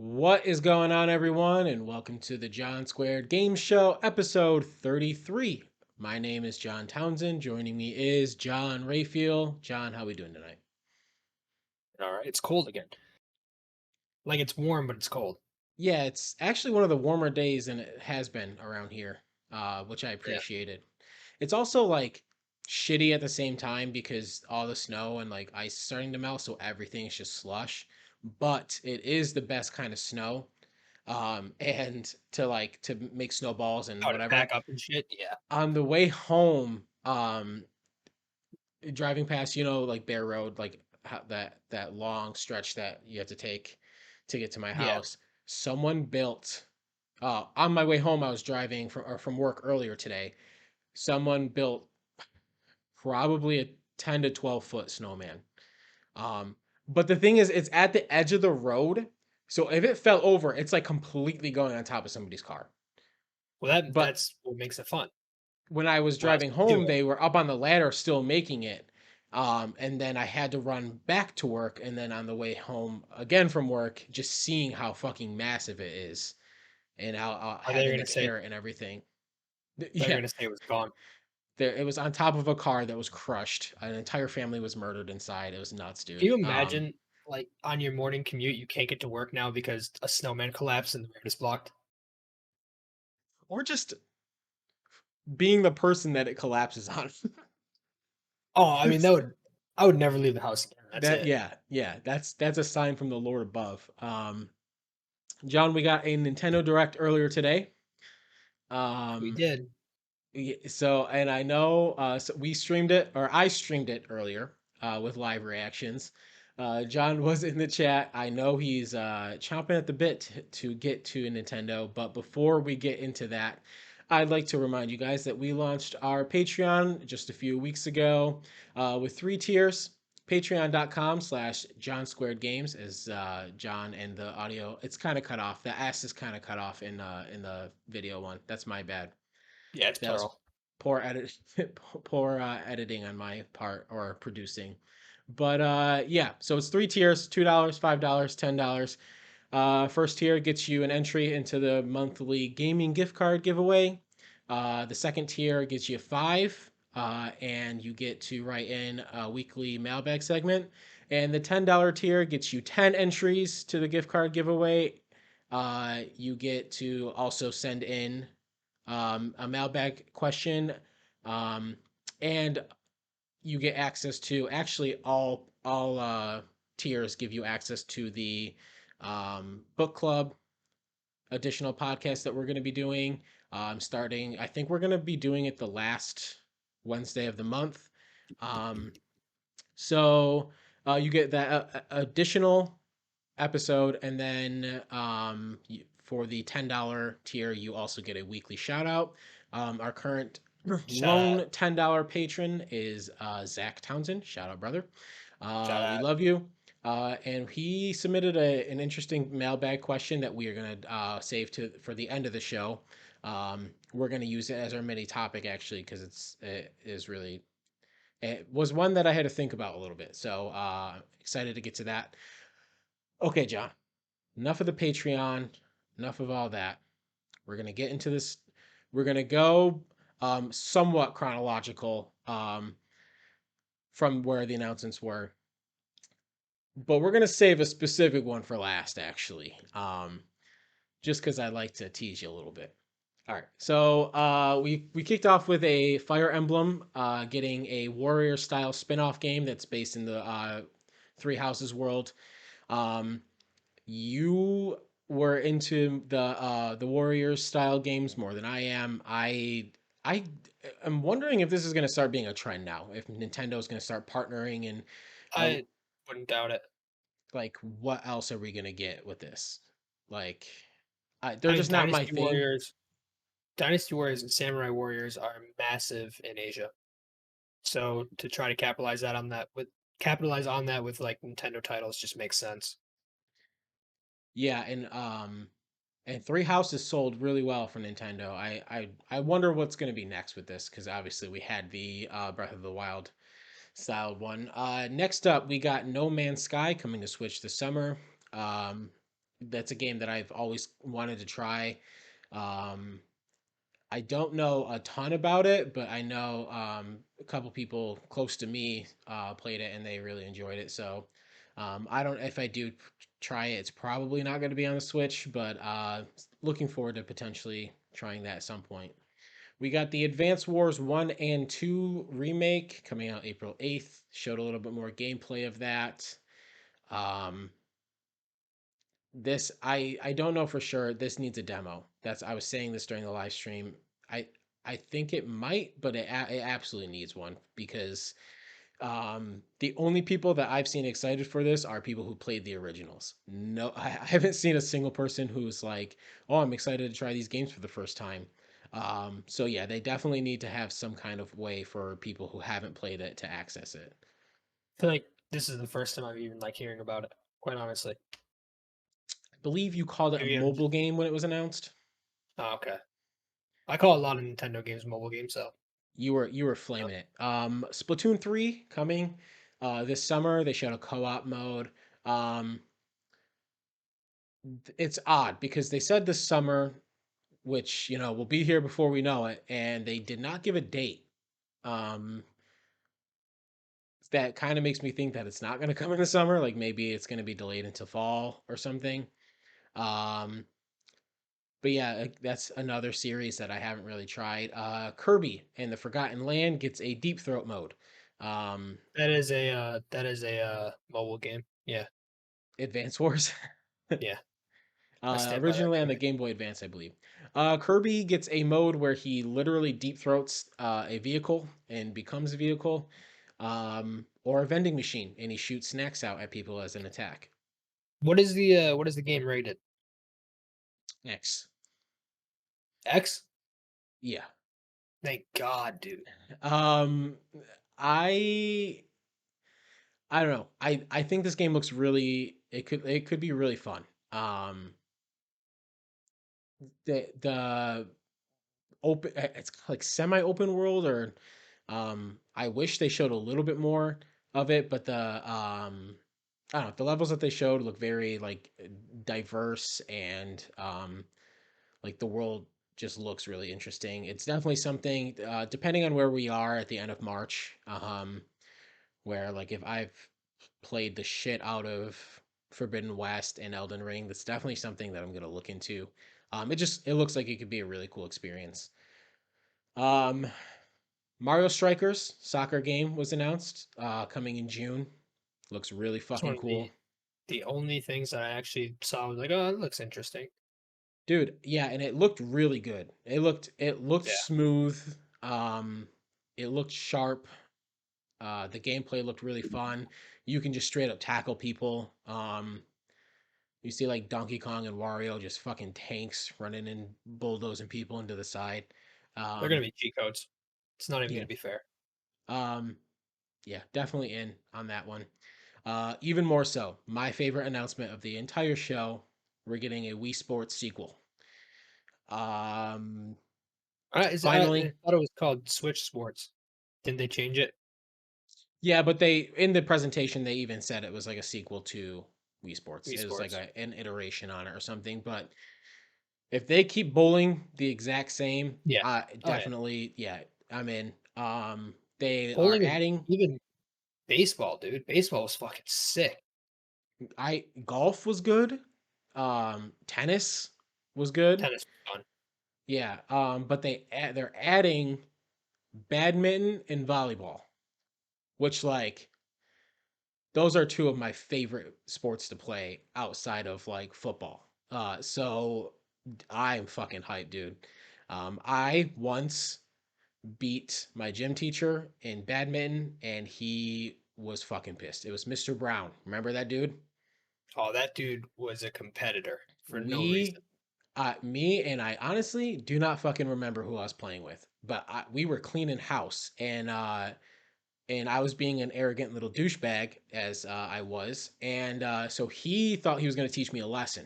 What is going on, everyone, and welcome to the John Squared Game Show, episode 33. My name is John Townsend. Joining me is John Rayfield. John, how we doing tonight? All right, it's cold again. Like it's warm, but it's cold. Yeah, it's actually one of the warmer days than it has been around here, which I Yeah. appreciated. It's also like shitty at the same time because all the snow and like ice is starting to melt, so everything's just slush. But it is the best kind of snow. And to make snowballs and How to whatever. pack up and shit. Yeah. On the way home, driving past, like Bear Road, like that long stretch that you have to take to get to my Yeah. house. Someone built. On my way home, I was driving from work earlier today. Someone built probably a 10 to 12 foot snowman. Um, but the thing is, it's at the edge of the road, so if it fell over, it's like completely going on top of somebody's car. Well, that But that's what makes it fun. when I was Allows driving you to do home, it. they were up on the ladder still making it. And then I had to run back to work. And then on the way home again from work, just seeing how fucking massive it is and how Are they having to gonna say? tear it and everything. They're Yeah, gonna say it was gone. it was on top of a car that was crushed. An entire family was murdered inside. It was nuts, Can dude. you imagine, like on your morning commute, you can't get to work now because a snowman collapsed and the road is blocked? Or just being the person that it collapses on. Oh, I mean, I would never leave the house again. That's That it. yeah, that's a sign from the Lord above. John, we got a Nintendo Direct earlier today. We Um, did. so and I know so we streamed it or I streamed it earlier with live reactions. John was in the chat. I know he's chomping at the bit to get to Nintendo, but before we get into that, I'd like to remind you guys that we launched our Patreon just a few weeks ago with 3 tiers. Patreon.com/John Squared Games as John and the audio. It's kind of cut off. The S is kind of cut off in the video one. That's my bad. Yeah, it's That was plural. poor edit, poor editing on my part or producing. But yeah, so it's 3 tiers: $2, $5, $10. First tier gets you an entry into the monthly gaming gift card giveaway. The second tier gets you five, and you get to write in a weekly mailbag segment. And the $10 tier gets you 10 entries to the gift card giveaway. You get to also send in a mailbag question, um, and you get access to actually all tiers give you access to the book club additional podcast that we're going to be doing. Starting, I think we're going to be doing it the last Wednesday of the month. Um, so you get that additional episode, and then for the $10 tier, you also get a weekly shout out. Our current Shout out. lone $10 patron is Zach Townsend. Shout out, brother. Shout We out. love you. And he submitted an interesting mailbag question that we are going to save for the end of the show. We're going to use it as our mini topic actually because it is really it was one that I had to think about a little bit. So excited to get to that. Okay, John. Enough of the Patreon. Enough of all that. We're gonna get into this. We're gonna go somewhat chronological from where the announcements were, but we're gonna save a specific one for last, actually, just because I like to tease you a little bit. All right, so we kicked off with a Fire Emblem, getting a warrior style spin-off game that's based in the Three Houses world. Um, You were into the Warriors style games more than I am. I am wondering if this is going to start being a trend now. If Nintendo is going to start partnering and uh, I wouldn't doubt it. like what else are we going to get with this? Like they're I mean, just not my thing. Dynasty Warriors and Samurai Warriors are massive in Asia. So to try to capitalize on that with like Nintendo titles just makes sense. Yeah, and Three Houses sold really well for Nintendo. I wonder what's going to be next with this because obviously we had the Breath of the Wild styled one. Next up, we got No Man's Sky coming to Switch this summer. Um, that's a game that I've always wanted to try. Um, I don't know a ton about it, but I know a couple people close to me played it and they really enjoyed it. So I don't if I do try it, it's probably not going to be on the Switch, but looking forward to potentially trying that at some point. We got the Advance Wars 1 and 2 remake coming out April 8th. Showed a little bit more gameplay of that. Um, I don't know for sure. This needs a demo. That's I was saying this during the live stream. I I think it might, but it absolutely needs one because the only people that I've seen excited for this are people who played the originals. No, I haven't seen a single person who's like, "Oh, I'm excited to try these games for the first time." So yeah, they definitely need to have some kind of way for people who haven't played it to access it. I feel like this is the first time I've even like hearing about it. Quite honestly, I believe you called it a maybe I'm mobile just. game when it was announced. Oh, okay. I call a lot of Nintendo games mobile games, so You were yep. flaming it. Splatoon 3 coming this summer. They showed a co-op mode. Um, it's odd because they said this summer, which will be here before we know it, and they did not give a date. Um, that kind of makes me think that it's not going to come in the summer. Like maybe it's going to be delayed until fall or something. Um, but yeah, that's another series that I haven't really tried. Kirby and the Forgotten Land gets a Deep Throat mode. Um, That is a mobile game. Yeah, Advance Wars. yeah. I stand by that Originally on the statement. Game Boy Advance, I believe. Kirby gets a mode where he literally deep throats a vehicle and becomes a vehicle, or a vending machine, and he shoots snacks out at people as an attack. What is the game rated? X. X? Yeah. Thank God, dude. Um, I I don't know. I think this game looks really. It could be really fun. The open it's like semi open world or I wish they showed a little bit more of it, but I don't know, the levels that they showed look very like diverse and like the world just looks really interesting. It's definitely something depending on where we are at the end of March, where like if I've played the shit out of Forbidden West and Elden Ring, that's definitely something that I'm going to look into. It looks like it could be a really cool experience. Um, Mario Strikers soccer game was announced, coming in June. Looks really It's one fucking of cool, the only things that I actually saw. I was like, oh, that looks interesting. dude. Yeah, and it looked really good. It looked Yeah, smooth. Um, it looked sharp. The gameplay looked really fun. You can just straight up tackle people. You see like Donkey Kong and Wario just fucking tanks running and bulldozing people into the side. they're Um, gonna be cheat codes. It's not even yeah. gonna be fair. Um, yeah, definitely in on that one. Even more so, my favorite announcement of the entire show: we're getting a Wii Sports sequel. Um, I Finally, thought it was called Switch Sports. Didn't they change it? yeah, but they in the presentation they even said it was like a sequel to Wii Sports. Wii It was like Sports. an iteration on it or something. But if they keep bowling the exact same, Yeah. Oh yeah. definitely, yeah, I'm in. They are Bowling and adding. even baseball, dude. Baseball was fucking sick. I Golf was good. Tennis was good. Tennis was fun. Yeah, but they're adding badminton and volleyball, which like those are two of my favorite sports to play outside of like football. So I'm fucking hyped, dude. I once beat my gym teacher in badminton, and he was fucking pissed. It was Mr. Brown. Remember that dude? Oh, that dude was a competitor for no reason. We Me and I honestly do not fucking remember who I was playing with, but we were cleaning house, and I was being an arrogant little douchebag as I was, and so he thought he was going to teach me a lesson,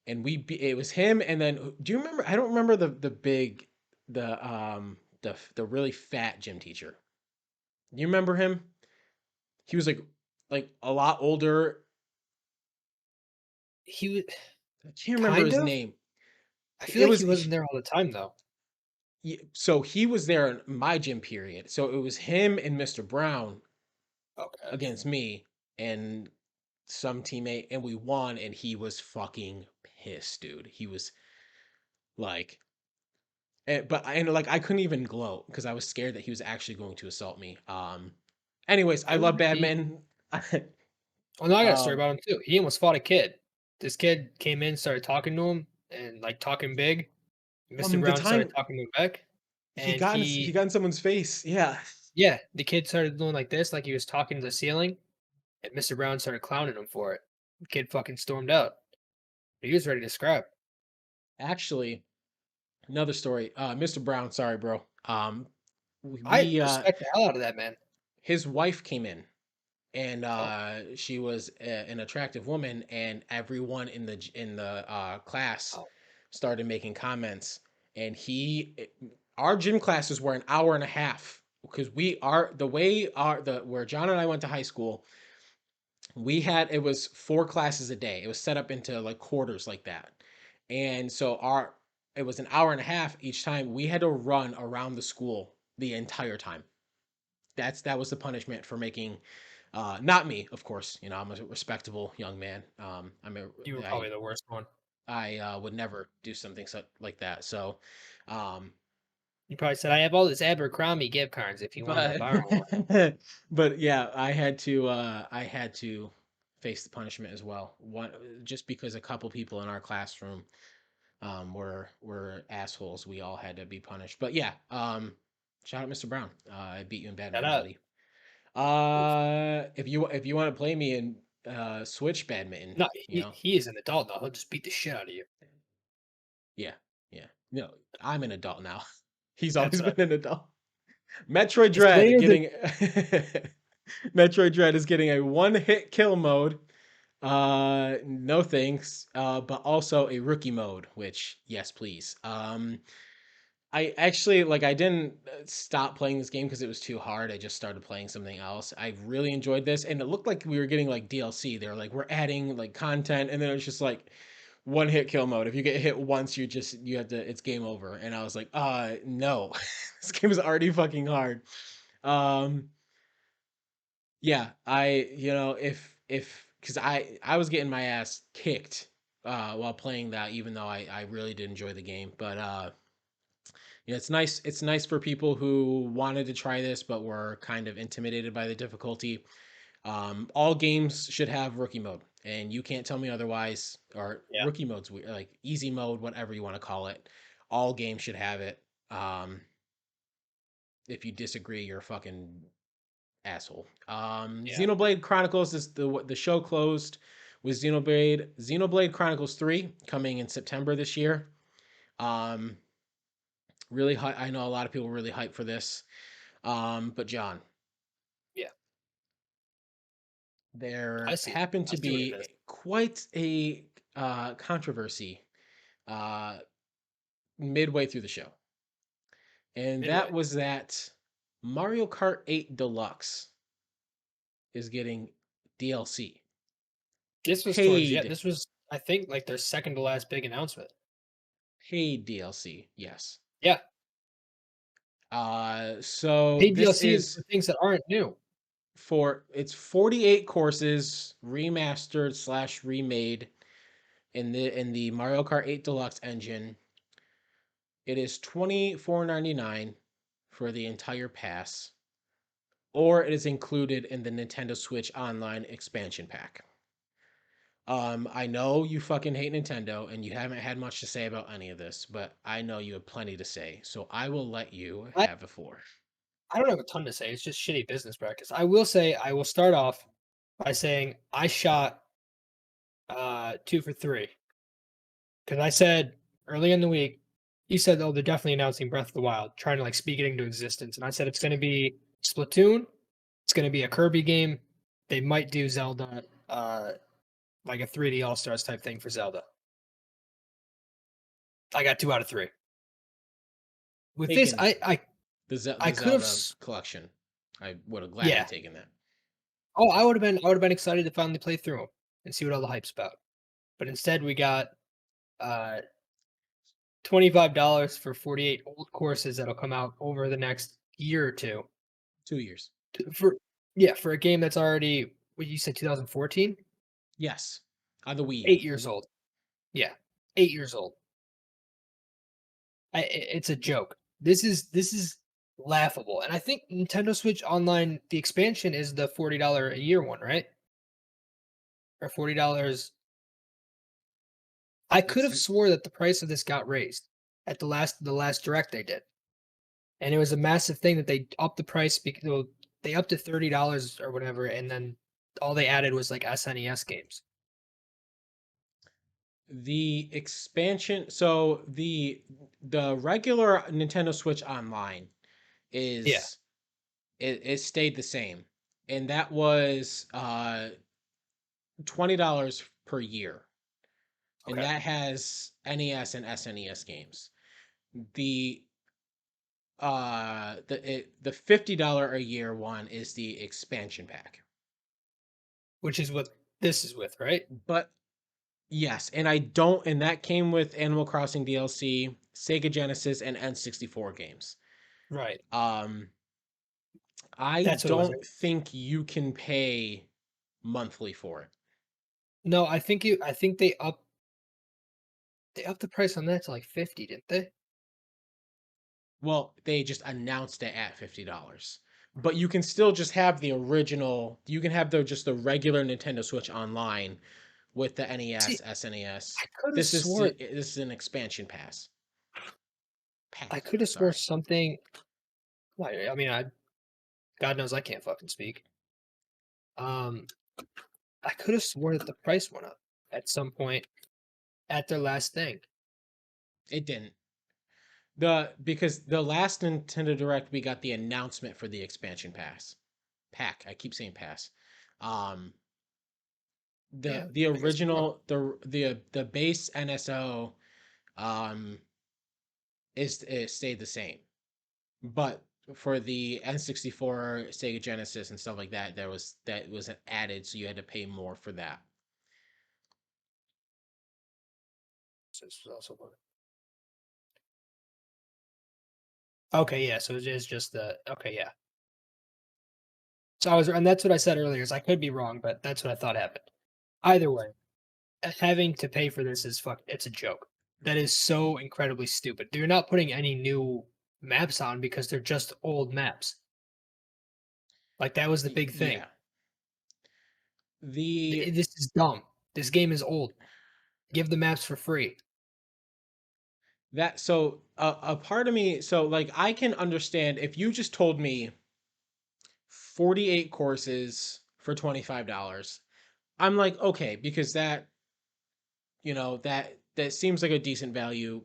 and it was him, and then do you remember? I don't remember the really fat gym teacher. You remember him? He was like a lot older. he was I can't remember kind his of. name. I feel It like was he wasn't there all the time though. so he was there in my gym period. So it was him and Mr. Brown Okay. against me and some teammate, and we won. And he was fucking pissed, dude. He was like, and like I couldn't even gloat because I was scared that he was actually going to assault me. Anyways, I I love remember he. badminton. Oh no, I got a story um, about him too. He almost fought a kid. This kid came in, started talking to him, and like talking big. Mr. the Brown started time talking to him back, and he got in someone's face. Yeah, yeah, the kid started doing like this, like he was talking to the ceiling, and Mr. Brown started clowning him for it. The kid fucking stormed out. He was ready to scrap. actually, another story. Mr. Brown, sorry, bro. I We respect the hell out of that man. his wife came in and Oh, she was an attractive woman, and everyone in the class oh, started making comments. And our gym classes were an hour and a half because we are the way our the where John and I went to high school. We had it was 4 classes a day. It was set up into like quarters like that, and so our it was an hour and a half each time. We had to run around the school the entire time. That was the punishment for making not me, of course. You know, I'm a respectable young man. you were probably the worst one. I would never do something like that. So, um, You probably said, "I have all this Abercrombie gift cards if you want to but borrow one." but yeah, I had to face the punishment as well. One just because a couple people in our classroom were assholes, we all had to be punished. But yeah, shout out Mr. Brown. I beat you in Shout badminton, out. buddy. Oof. If you want to play me in Switch badminton, No, you know, he is an adult now. He'll just beat the shit out of you. yeah, yeah. No, I'm an adult now. He's That's always what I been an adult. Metroid it's Dread later than getting Metroid Dread is getting a one-hit kill mode. No thanks. But also a rookie mode, which yes, please. I actually like I didn't stop playing this game because it was too hard. I just started playing something else. I really enjoyed this, and it looked like we were getting like DLC. They were like, we're adding like content, and then it was just like one hit kill mode. If you get hit once, you have to it's game over. And I was like, no. This game is already fucking hard. Um yeah, if because I was getting my ass kicked while playing that, even though I really did enjoy the game. But yeah, it's nice for people who wanted to try this but were kind of intimidated by the difficulty. All games should have rookie mode, and you can't tell me otherwise. Or yeah. rookie mode's weird, like easy mode, whatever you want to call it. All games should have it. If you disagree, you're a fucking asshole. Yeah. Xenoblade Chronicles is the show closed with Xenoblade Chronicles 3 coming in September this year. Um, really I know a lot of people really hyped for this. But John, Yeah. I there see. happened I to see what it be is. quite a controversy uh, midway through the show, and that Midway. was that Mario Kart 8 Deluxe is getting DLC, This was towards yeah, paid this was I think like their second to last big announcement. paid DLC. Yes. Yeah. So Paid this DLC is for things that aren't new. it's 48 courses remastered slash remade in the Mario Kart 8 Deluxe engine. It is 24.99 for the entire pass, or it is included in the Nintendo Switch Online expansion pack. I know you fucking hate Nintendo and you haven't had much to say about any of this, but I know you have plenty to say, so I will let you I have the floor. I don't have a ton to say. It's just shitty business practice. I will say I will start off by saying I shot 2 for 3 because I said early in the week, you said, "Oh, they're definitely announcing Breath of the Wild, trying to like speak it into existence." And I said it's going to be Splatoon, it's going to be a Kirby game. They might do Zelda, like a 3D All Stars type thing for Zelda. I got 2 out of 3. With this, Taken I the could have, Zelda collection. I would have gladly yeah. taken that. Oh, I would have been excited to finally play through them and see what all the hype's about. but instead we got uh $25 for 48 old courses that'll come out over the next year or two. 2 years. For yeah, for a game that's already what you said 2014? Yes, on the Wii U. 8 years old. Yeah, 8 years old. It's a joke. This is laughable, and I think Nintendo Switch Online, the expansion is the $40 a year one, right? Or $40. I could It's have swore that the price of this got raised at the last direct they did, and it was a massive thing that they upped the price because well, they upped to $30 or whatever, and then all they added was like SNES games. the expansion. So the regular Nintendo Switch Online Yeah. is it stayed the same, and that was $20 per year, and Okay. that has NES and SNES games. The the $50 a year one is the expansion pack. Which is what this is with, right? But yes, and I don't, and that came with Animal Crossing DLC, Sega Genesis, and N64 games. Right. Um, I That's what it was. don't think you can pay monthly for it. No, I think they upped the price on that to like 50, didn't they? Well, they just announced it at $50. But you can still just have the original, you can have the regular Nintendo Switch Online with the See, NES, I SNES. could have swore This is an expansion I pack. could have swore Sorry. something. I mean, God knows I can't fucking speak. Um, I could have swore that the price went up at some point at their last thing. It didn't. Because the last Nintendo Direct we got the announcement for the expansion pack. I keep saying pass. Um, Yeah, the I guess you're wrong. original the base NSO um is stayed the same, but for the N64, Sega Genesis, and stuff like that, that was added, so you had to pay more for that. This was also one. Okay, yeah. So it is just the okay, yeah. So and that's what I said earlier. Is I could be wrong, but that's what I thought happened. Either way, having to pay for this is fuck. It's a joke. That is so incredibly stupid. They're not putting any new maps on because they're just old maps. Like that was the big thing. Yeah, the This is dumb. This game is old. Give the maps for free. that so a part of me, so like I can understand if you just told me 48 courses for $25. I'm like, okay, because that, that seems like a decent value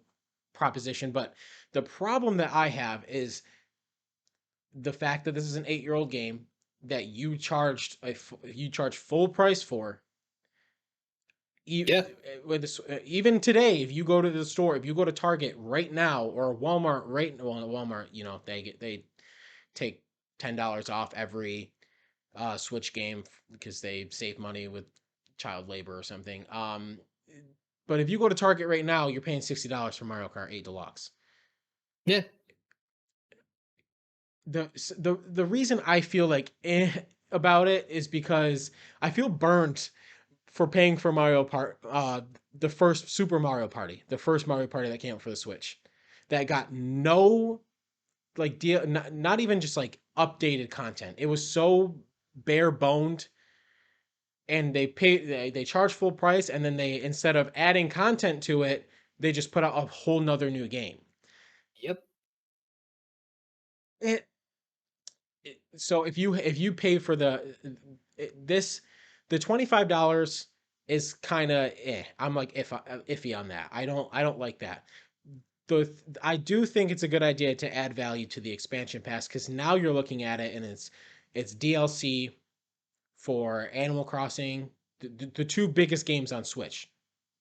proposition, but the problem that I have is the fact that this is an 8-year-old game that you charge full price for. Yeah. Even today, if you go to the store, if you go to Target right now or Walmart Walmart, they take $10 off every Switch game because they save money with child labor or something. But if you go to Target right now, you're paying $60 for Mario Kart 8 Deluxe. Yeah. The reason I feel like about it is because I feel burnt for paying for the first Super Mario Party, the first Mario Party that came out for the Switch, that got no like deal, not even just like updated content. It was so bare boned, and they charge full price, and then they, instead of adding content to it, they just put out a whole nother new game. Yep. It, so if you pay for this, the $25 is kind of I'm like iffy on that. I don't like that. I do think it's a good idea to add value to the expansion pass, because now you're looking at it and it's DLC for Animal Crossing, the two biggest games on Switch.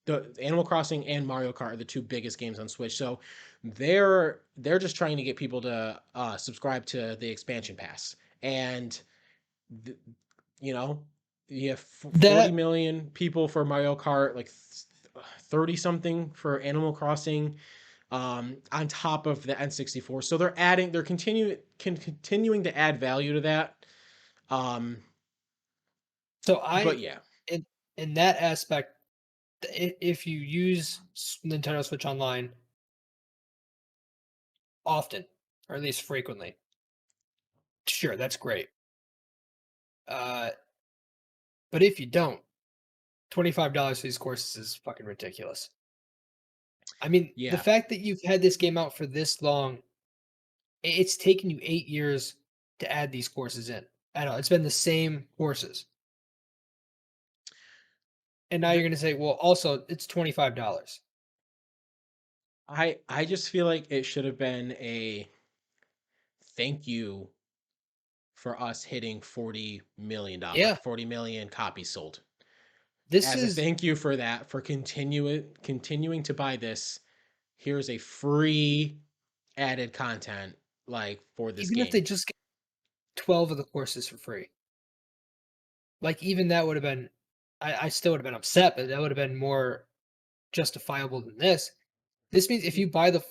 The Animal Crossing and Mario Kart are the two biggest games on Switch. So they're just trying to get people to subscribe to the expansion pass, and th- you know you have 40 That million people for Mario Kart, like 30 something for Animal Crossing, on top of the N64. So they're continuing to add value to that. Um, so but I yeah, in in that aspect, if you use Nintendo Switch Online often, or at least frequently, sure, that's great. Uh, but if you don't, $25 for these courses is fucking ridiculous. I mean, the yeah, fact that you've had this game out for this long, it's taken you 8 years to add these courses in. I know it's been the same courses, and now you're the, going to say, well, also it's $25. I just feel like it should have been a thank you for us hitting Yeah, 40 million copies sold. this As a is thank you for that, for continuing to buy this, here's a free added content like for this even if game. they just get 12 of the courses for free. Like even that would have been, I still would have been upset, but that would have been more justifiable than this. This means if you buy the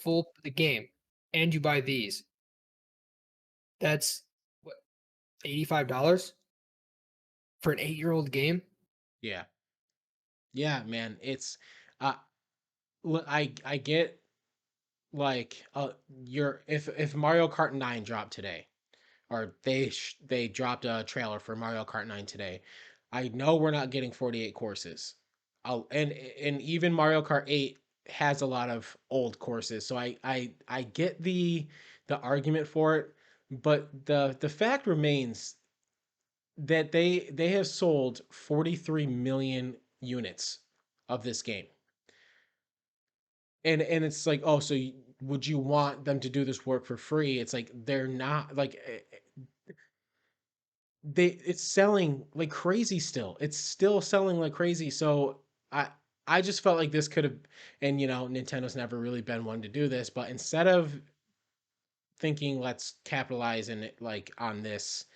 game and you buy these, that's what, $85 for an 8-year-old game. Yeah. Yeah, man. It's uh I get like you're if Mario Kart 9 dropped today, or they dropped a trailer for Mario Kart 9 today. I know we're not getting 48 courses. And even Mario Kart 8 has a lot of old courses. So I get the argument for it, but the fact remains that they have sold 43 million units of this game. And it's like, oh, so would you want them to do this work for free? It's like they're not like it's selling like crazy still. It's still selling like crazy. So I just felt like this could have, and Nintendo's never really been one to do this, but instead of thinking let's capitalize in it like on this,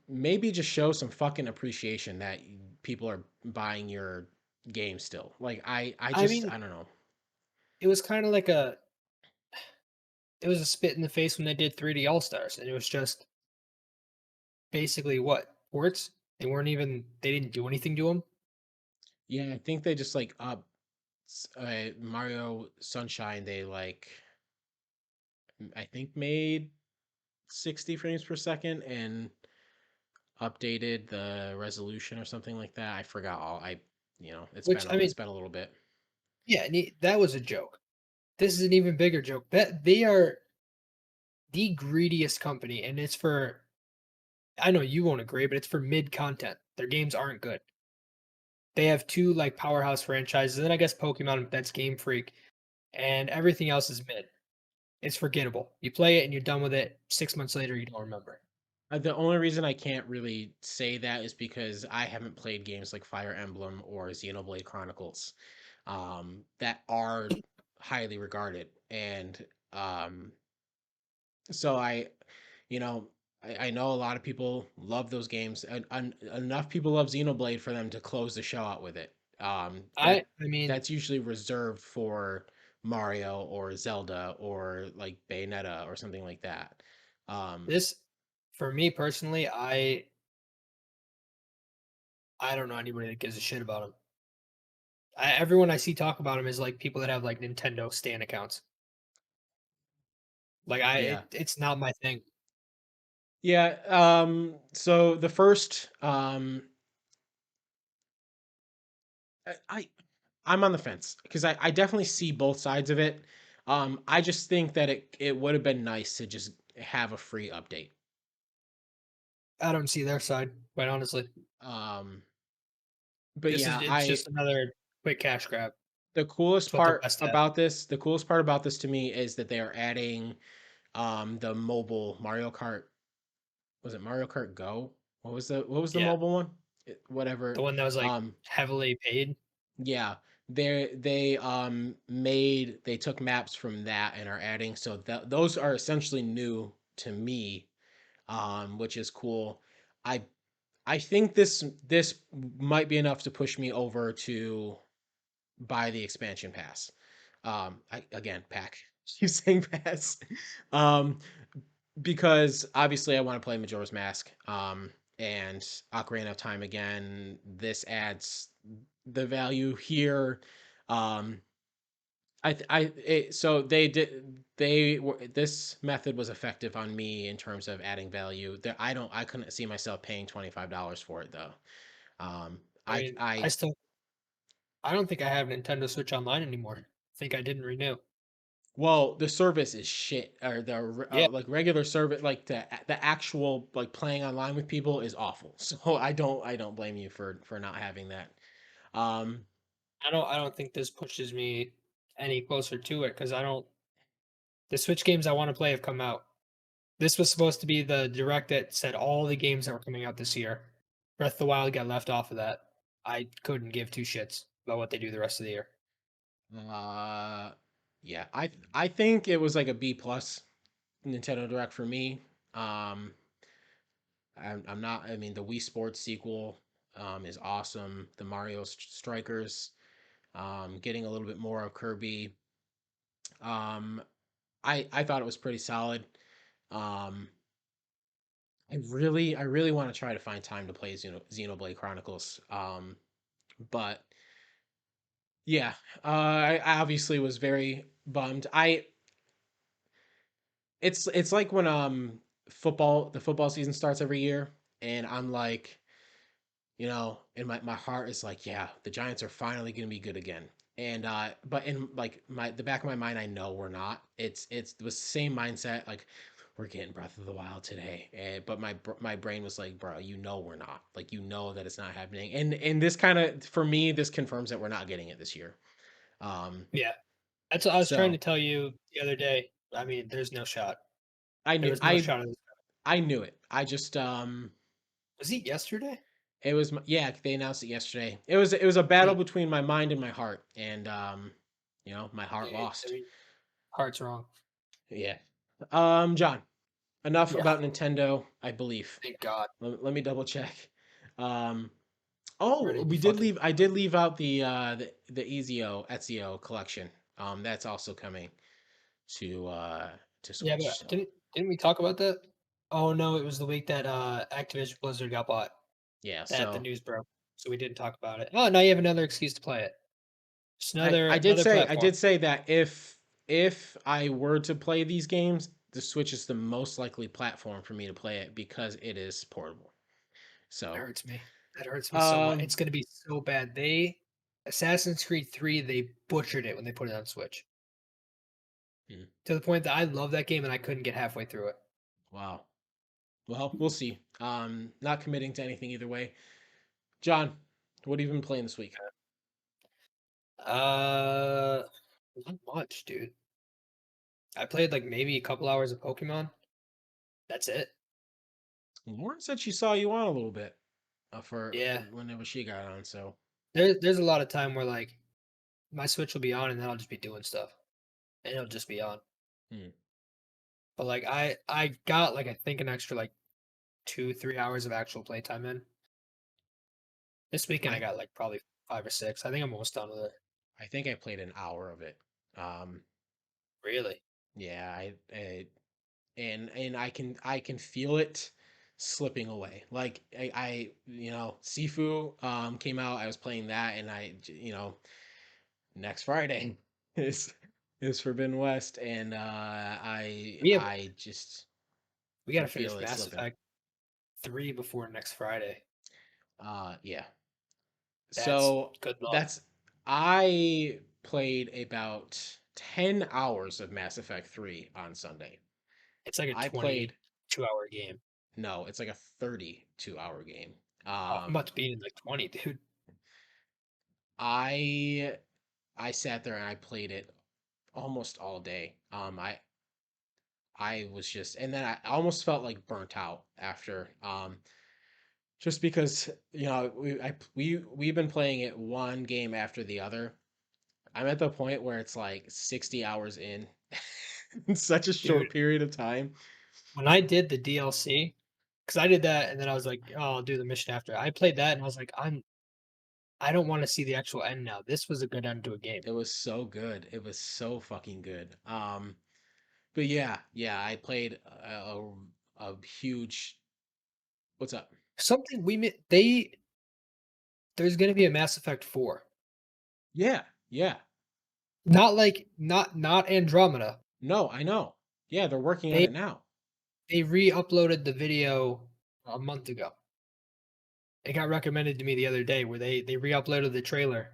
maybe just show some fucking appreciation that people are buying your game still. Like I mean, I don't know. it was kind of like it was a spit in the face when they did 3D All Stars, and it was just basically what ports. They didn't do anything to them. Yeah, I think they just like Mario Sunshine, they like I think made 60 frames per second and updated the resolution or something like that. I forgot all. Which I It's mean, been a little bit. yeah, that was a joke. This is an even bigger joke. That they are the greediest company, and it's for. I know you won't agree, but it's for mid content. Their games aren't good. They have two like powerhouse franchises, and then I guess Pokemon that's Game Freak, and everything else is mid. It's forgettable. You play it and you're done with it. 6 months later, you don't remember. The only reason I can't really say that is because I haven't played games like Fire Emblem or Xenoblade Chronicles, that are highly regarded, and so you know, I know a lot of people love those games, and enough people love Xenoblade for them to close the show out with it. I mean, That's usually reserved for Mario or Zelda or like Bayonetta or something like that. Um, this for me personally, I don't know anybody that gives a shit about them. Everyone I see talk about them is like people that have like Nintendo Stan accounts. Like yeah, it's not my thing. yeah. So the first, I I'm on the fence because I definitely see both sides of it. I just think that it would have been nice to just have a free update. I don't see their side, quite honestly. Um, but yeah, It's just another quick cash grab. It's what they're best at. the coolest part about this to me is that they are adding the mobile Mario Kart. Was it Mario Kart Go? What was the Yeah, mobile one? the Whatever. one that was like Um, heavily paid. yeah, they they took maps from that and are adding, so those are essentially new to me, which is cool. I I think this might be enough to push me over to buy the expansion pass. Again, pack. Keep saying pass. Um, because obviously I want to play Majora's Mask. And Ocarina of Time again. This adds the value here. Um, so this method was effective on me in terms of adding value. That I couldn't see myself paying $25 for it though. Um, I mean, I I don't think I have Nintendo Switch Online anymore. I think I didn't renew. Well, the service is shit, or the Yeah, like regular service, like the actual like playing online with people is awful. So I don't blame you for not having that. Um, I don't think this pushes me any closer to it because I don't. The Switch games I want to play have come out. This was supposed to be the direct that said all the games that were coming out this year. Breath of the Wild got left off of that. I couldn't give two shits about what they do the rest of the year. uh, yeah, I think it was like a B plus Nintendo Direct for me. Um, I'm not. I mean, the Wii Sports sequel is awesome. The Mario Strikers, getting a little bit more of Kirby. Um, I thought it was pretty solid. Um, I really want to try to find time to play Xenoblade Chronicles. But yeah, I obviously was very bummed. It's like when the football season starts every year, and I'm like, and my heart is like, yeah, the Giants are finally gonna be good again. And but in like the back of my mind, I know we're not. It's the same mindset, like we're getting Breath of the Wild today. But my brain was like, bro, we're not. Like that it's not happening. And this kind of for me, this confirms that we're not getting it this year. Um, Yeah, that's what I was trying to so tell you the other day. I mean, there's no shot. I There knew was no shot of this. I knew it. I just Was he yesterday? it was yeah, they announced it yesterday. It was a battle Hmm. between my mind and my heart, and my heart I lost. mean, heart's wrong. Yeah. John, enough Yeah, about Nintendo, I believe. thank God. Let me double check. Um, I'm ready oh, to be we did fucking. leave. I did leave out the Ezio collection. That's also coming to Yeah, Switch. but So didn't we talk about that? Oh no, it was the week that Activision Blizzard got bought. yeah. That the So news broke, so we didn't talk about it. Oh, now you have another excuse to play it. Just another I platform. did say that if I were to play these games, the Switch is the most likely platform for me to play it because it is portable. That So hurts me. That hurts me so much. um, It's gonna be so bad. They Assassin's Creed 3, they butchered it when they put it on Switch. hmm, To the point that I love that game and I couldn't get halfway through it. wow. Well, we'll see. Not committing to anything either way. John, what have you been playing this week? Uh Not much, dude. I played like maybe a couple hours of Pokemon. That's it. Lauren said she saw you on a little bit for Yeah. whenever she got on. So There's a lot of time where like my Switch will be on and then I'll just be doing stuff. And it'll just be on. hmm. But like I got like I think an extra like 2, 3 hours of actual playtime in. This weekend I I got like probably 5 or 6. I think I'm almost done with it. I think I played an hour of it. Um, Really? yeah, and I can feel it slipping away. Like Sifu came out. I was playing that, and next Friday is Forbidden West, and We have I just we can gotta feel finish it Mass slipping. Effect 3 before next Friday. Yeah. That's So good luck. that's I played about 10 hours of Mass Effect 3 on Sunday. It's like a I played 22-hour game. no, it's like a 32-hour game. Oh, I'm about to beat in like 20, dude. I I sat there and I played it almost all day. I was just and then I almost felt like burnt out after just because we've been playing it one game after the other. I'm at the point where it's like 60 hours in in such a short Dude, period of time. when I did the DLC, because I did that, and then I was like, "Oh, I'll do the mission after." I played that, and I was like, I don't want to see the actual end now. This was a good end to a game. It was so good. It was so fucking good. But yeah, yeah, I played a huge. What's up? Something we they there's gonna be a Mass Effect 4. Yeah, yeah. Not like not Andromeda. No, I know. Yeah, they're working on They it now. they re-uploaded the video a month ago. It got recommended to me the other day where they re-uploaded the trailer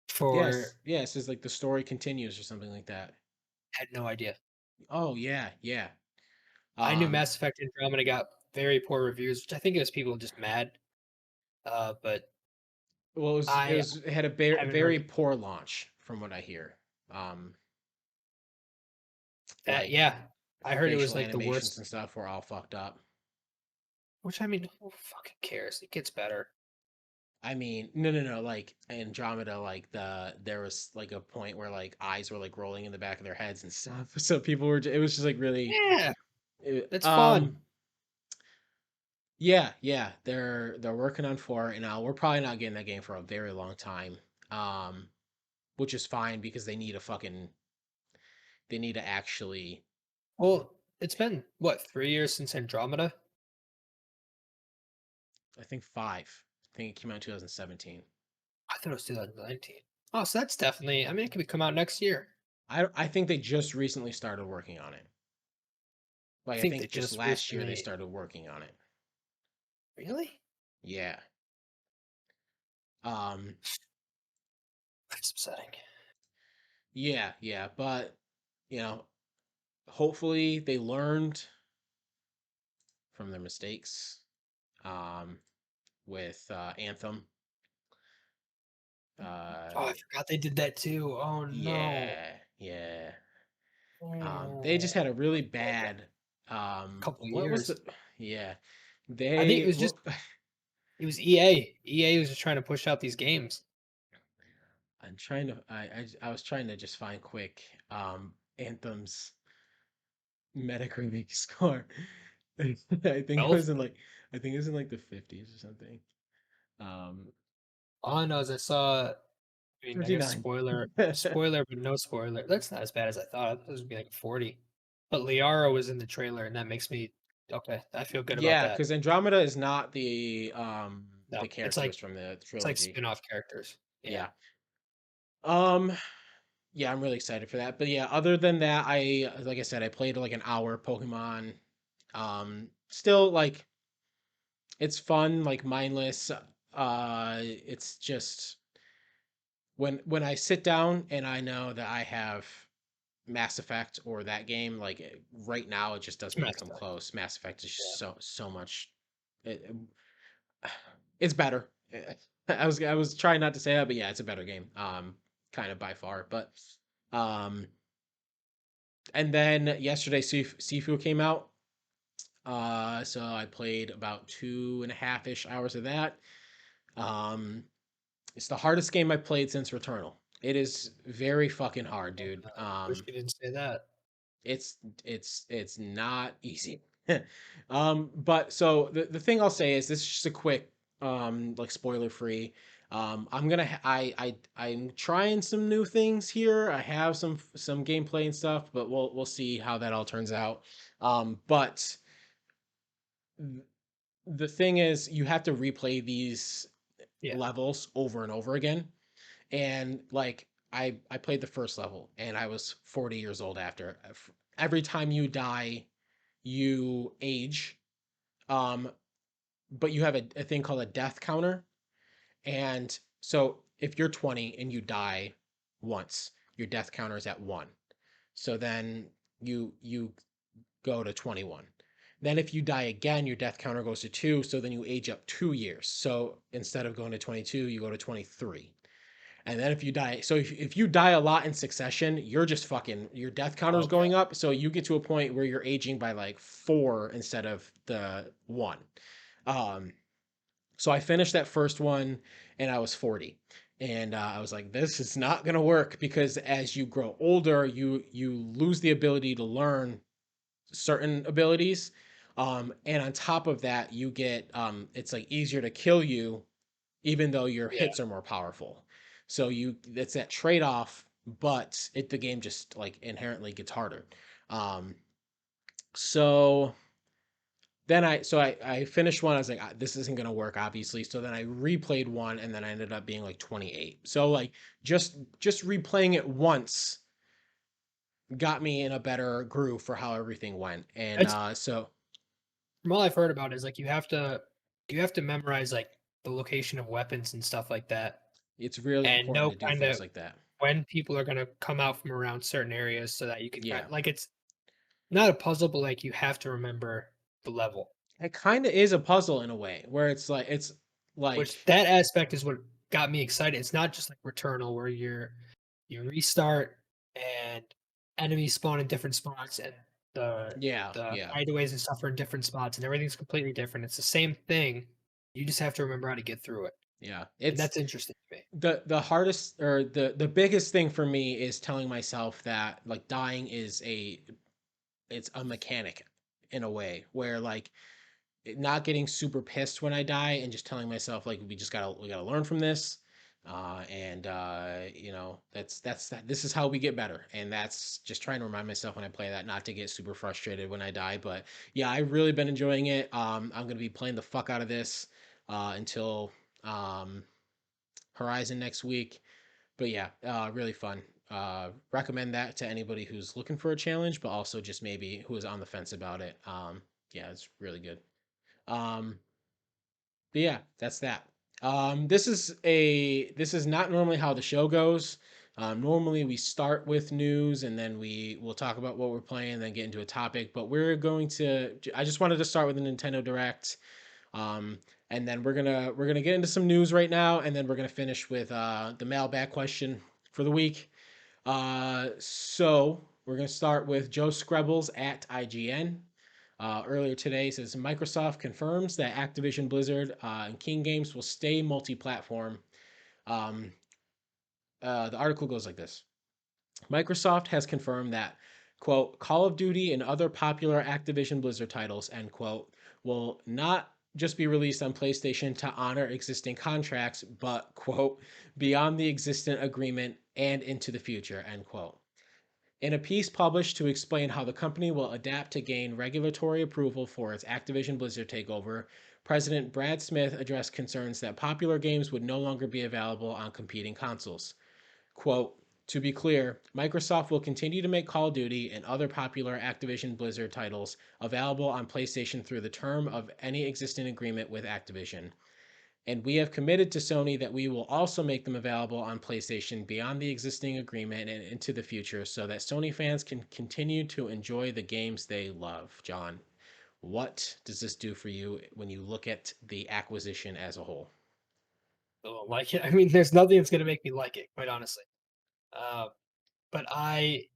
Yes, for yes, it's like the story continues or something like that. had no idea. Oh yeah, yeah. I knew Um, Mass Effect Andromeda got very poor reviews, which I think it was people just mad. But well, I it had a haven't heard very poor launch from what I hear. Um, that. like Yeah, I heard it was facial like the animations worst. and stuff were all fucked up. Which I mean, who fucking cares? It gets better. I mean, no, no, no. Like Andromeda, like there was like a point where like eyes were like rolling in the back of their heads and stuff. So people were. It was just like really. Yeah, It, that's fun. yeah, yeah. They're working on four, and we're probably not getting that game for a very long time. Um, which is fine because they need to actually. Well, it's been what 3 years since Andromeda. I think five. I think it came out in 2017. I thought it was 2019. Oh, so that's definitely. I mean, it could come out next year. I think they just recently started working on it. I Like I think they think just just last year they recently. started working on it. Really? Yeah. Um, That's upsetting. yeah, yeah, but you know, hopefully they learned from their mistakes. Um, with Anthem. Oh, Uh, I forgot they did that too. Oh no. yeah, yeah. They just Oh, had a really a bad. couple of What was years. the? Yeah, I think it they. was just What, it was EA. EA was just trying to push out these games. I'm trying to. I was trying to just find quick. Anthem's Metacritic score. I think it was 12. in like. I think it was in like the 50s or something. Um, All I know is I saw. I mean, I guess 39. spoiler, but no spoiler. That's not as bad as I thought. I thought it was gonna be like 40. But Liara was in the trailer, and that makes me okay. I feel good about Yeah, that. because Andromeda is not No, the characters from the it's like trilogy. spin-off characters. Yeah. Yeah. Um yeah, I'm really excited for that. But yeah, other than that, I like I said, I played like an hour Pokemon. Still like it's fun, like mindless. It's just when I sit down and I know that I have Mass Effect or that game, like right now it just It's doesn't even Mass come Effect. close. Mass Effect is Yeah. so much it, it's better. I was trying not to say that, but yeah, it's a better game. Kind of by far. But um, and then yesterday, Sifu came out. So I played about 2.5 ish hours of that. Um, it's the hardest game I've played since Returnal. It is very fucking hard, Oh, dude. no. Wish you didn't say that. It's it's not easy. But so the thing I'll say is this is just a quick like spoiler free. I'm gonna I'm trying some new things here. I have some gameplay and stuff, but we'll see how that all turns out. But the thing is you have to replay these Yeah. levels over and over again. And like I played the first level and I was 40 years old after. Every time you die, you age. Um, but you have a thing called a death counter. And so if you're 20 and you die once, your death counter is at 1. So then you go to 21. Then if you die again, your death counter goes to 2, so then you age up 2 years. So instead of going to 22, you go to 23. And then if you die, so if you die a lot in succession, you're just fucking, your death counter is Okay. going up. So you get to a point where you're aging by like 4 instead of the 1. Um, so I finished that first one and I was 40. And I was like, this is not going to work because as you grow older, you lose the ability to learn certain abilities. And on top of that, you get it's like easier to kill you, even though your Yeah. hits are more powerful. So you it's that trade off, but the game just like inherently gets harder. Um, so I finished one. I was like, this isn't gonna work, obviously. So then I replayed one, and then I ended up being like 28. So like just replaying it once got me in a better groove for how everything went. And It's so from all I've heard about is like you have to memorize like the location of weapons and stuff like that, it's really and important know to do kind things of like that. when people are gonna come out from around certain areas so that you can Yeah. kind like it's not a puzzle, but like you have to remember the level. It kind of is a puzzle in a way where it's Which like that aspect is what got me excited. It's not just like Returnal where you restart and enemies spawn in different spots and the yeah, the yeah, hideaways and stuff are in different spots and everything's completely different. It's the same thing. You just have to remember how to get through it. yeah. And It's that's interesting to me. the hardest or the biggest thing for me is telling myself that like dying is it's a mechanic in a way where like not getting super pissed when I die and just telling myself like we gotta learn from this. And you know that this is how we get better, and that's just trying to remind myself when I play that not to get super frustrated when I die. But yeah, I've really been enjoying it. I'm gonna be playing the fuck out of this until um, Horizon next week. But yeah, really fun. Recommend that to anybody who's looking for a challenge, but also just maybe who is on the fence about it. Yeah, it's really good. Um, but yeah, that's that. This is not normally how the show goes. Normally we start with news and then we'll talk about what we're playing, and then get into a topic. But we're going to. I just wanted to start with the Nintendo Direct, um, and then we're gonna get into some news right now, and then we're gonna finish with the mailbag question for the week. So we're gonna start with Joe Screbbles at IGN. Earlier today says Microsoft confirms that Activision Blizzard and King Games will stay multi-platform. Um, the article goes like this: Microsoft has confirmed that quote Call of Duty and other popular Activision Blizzard titles end quote will not just be released on PlayStation to honor existing contracts, but quote beyond the existent agreement and into the future end quote. In a piece published to explain how the company will adapt to gain regulatory approval for its Activision Blizzard takeover, President Brad Smith addressed concerns that popular games would no longer be available on competing consoles. Quote, to be clear, Microsoft will continue to make Call of Duty and other popular Activision Blizzard titles available on PlayStation through the term of any existing agreement with Activision. And we have committed to Sony that we will also make them available on PlayStation beyond the existing agreement and into the future so that Sony fans can continue to enjoy the games they love. John, what does this do for you when you look at the acquisition as a whole? I don't like it. I mean, there's nothing that's gonna make me like it, quite honestly. Uh, but I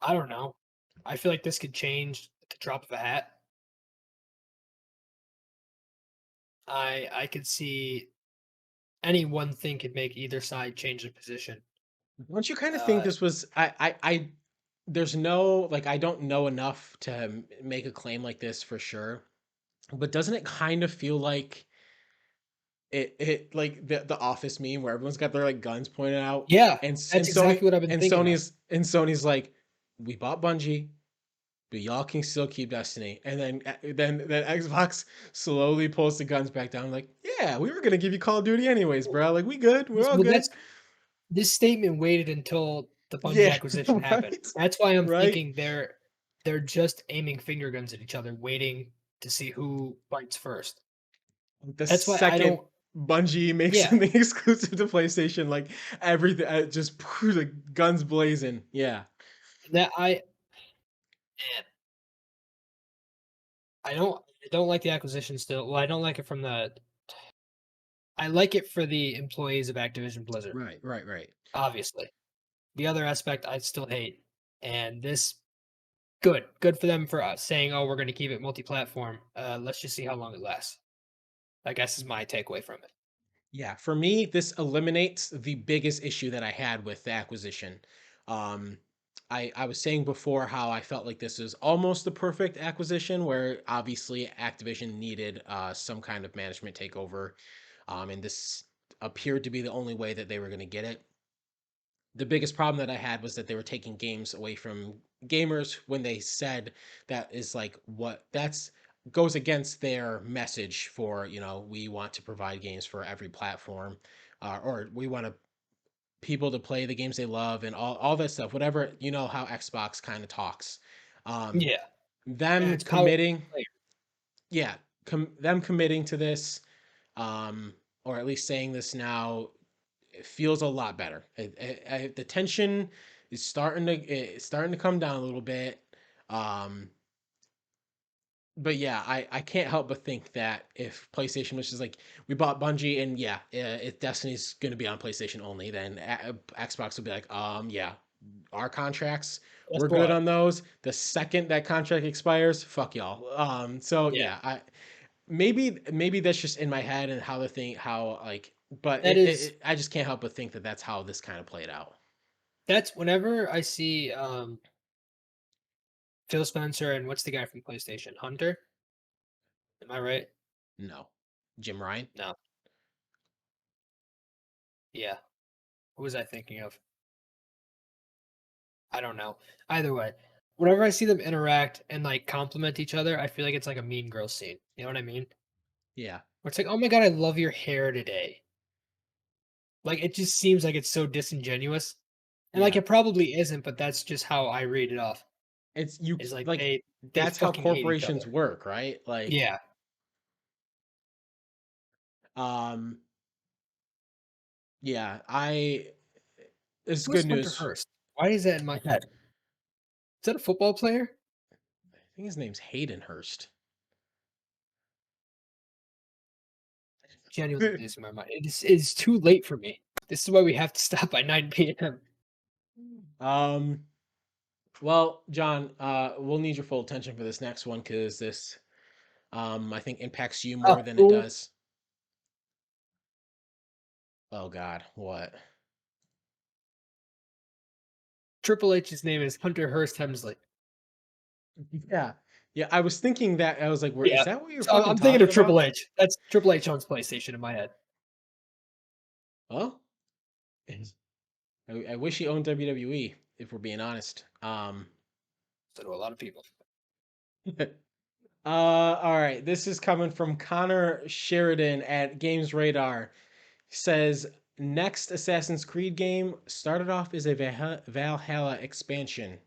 don't know. I feel like this could change at the drop of a hat. I could see any one thing could make either side change their position. Don't you kind of think Uh, this was I there's no like I don't know enough to make a claim like this for sure, but doesn't it kind of feel like it like the office meme where everyone's got their like guns pointed out, yeah, and that's exactly what I've been thinking of. And Sony's like, we bought Bungie, but y'all can still keep Destiny. And then Xbox slowly pulls the guns back down, like, yeah, we were gonna give you Call of Duty anyways, bro. Like, we good, we're all Well, good. that's this statement waited until the Bungie Yeah, acquisition happened. right, That's why I'm right. thinking they're just aiming finger guns at each other, waiting to see who bites first. The That's why I second don't. Bungie makes Yeah, something exclusive to PlayStation, like everything, just like guns blazing. Yeah, that man, I don't like the acquisition still. Well, I don't like it from the. I like it for the employees of Activision Blizzard, right, right, right. obviously. The other aspect I still hate, and this good for them for saying, "Oh, we're going to keep it multi-platform." Let's just see how long it lasts. I guess is my takeaway from it. Yeah, for me, this eliminates the biggest issue that I had with the acquisition. Um, I was saying before how I felt like this is almost the perfect acquisition, where obviously Activision needed some kind of management takeover, and this appeared to be the only way that they were going to get it. The biggest problem that I had was that they were taking games away from gamers when they said that is like what that's goes against their message for, we want to provide games for every platform, or we want to people to play the games they love and all that stuff, whatever, how Xbox kind of talks. um Yeah, and them it's power committing player. yeah them committing to this, or at least saying this now, it feels a lot better. The tension is starting to come down a little bit. Um, but yeah, I can't help but think that if PlayStation was just like, we bought Bungie and yeah, if Destiny's going to be on PlayStation only, then Xbox would be like, yeah, our contracts, Guess we're good what? on those. The second that contract expires, fuck y'all. So Yeah, yeah, maybe that's just in my head and how like, but that is I just can't help but think that that's how this kind of played out. that's whenever I see Phil Spencer and what's the guy from PlayStation? Hunter? Am I right? No, Jim Ryan. No. Yeah. Who was I thinking of? I don't know. Either way, whenever I see them interact and like compliment each other, I feel like it's like a Mean Girls scene. You know what I mean? Yeah, Where it's like, "Oh my god, I love your hair today." Like it just seems like it's so disingenuous. And like yeah. it probably isn't, but that's just how I read it off. It's you Is like like they that's how fucking hate each corporations other. work, right? Like, Yeah. um, yeah. It's Who's good Hunter news. Hearst? Why is that in my head? Is that a football player? I think his name's Hayden Hurst. Genuinely losing my mind. It's too late for me. This is why we have to stop by 9 p.m. um, well, John, we'll need your full attention for this next one because this, I think impacts you more Oh, than it cool. does. Oh God, what? Triple H's name is Hunter Hearst Hemsley. Yeah, yeah. I was thinking that I was like, "Where is Yeah. that? What you're So fucking I'm thinking talking of Triple about?" H. That's Triple H owns PlayStation in my head. Oh, I wish he owned WWE. If we're being honest. So do a lot of people. All right. This is coming from Connor Sheridan at Games Radar. Says next Assassin's Creed game started off as a Valhalla expansion.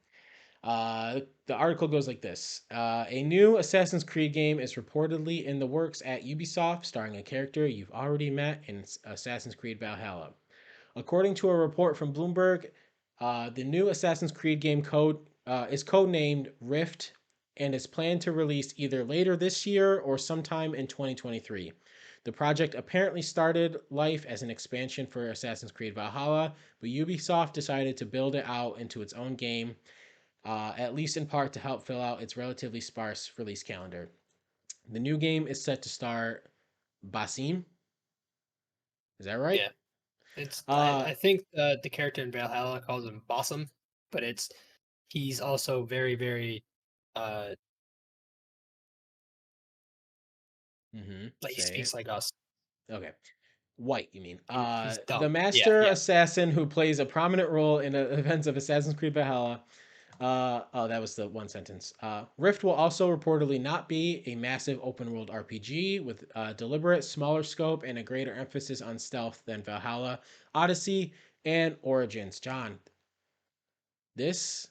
The article goes like this: a new Assassin's Creed game is reportedly in the works at Ubisoft, starring a character you've already met in Assassin's Creed Valhalla. According to a report from Bloomberg, the new Assassin's Creed game is codenamed Rift and is planned to release either later this year or sometime in 2023. The project apparently started life as an expansion for Assassin's Creed Valhalla, but Ubisoft decided to build it out into its own game, at least in part to help fill out its relatively sparse release calendar. The new game is set to star Basim. Is that right? Yeah. It's Uh, I think the character in Valhalla calls him Bossum, but he's also very, very like he say speaks it. like us. Okay. White, you mean? He's dumb. The Yeah, master yeah. assassin who plays a prominent role in the events of Assassin's Creed Valhalla. Oh, that was the one sentence. Rift will also reportedly not be a massive open world RPG with a deliberate, smaller scope and a greater emphasis on stealth than Valhalla, Odyssey, and Origins. John, this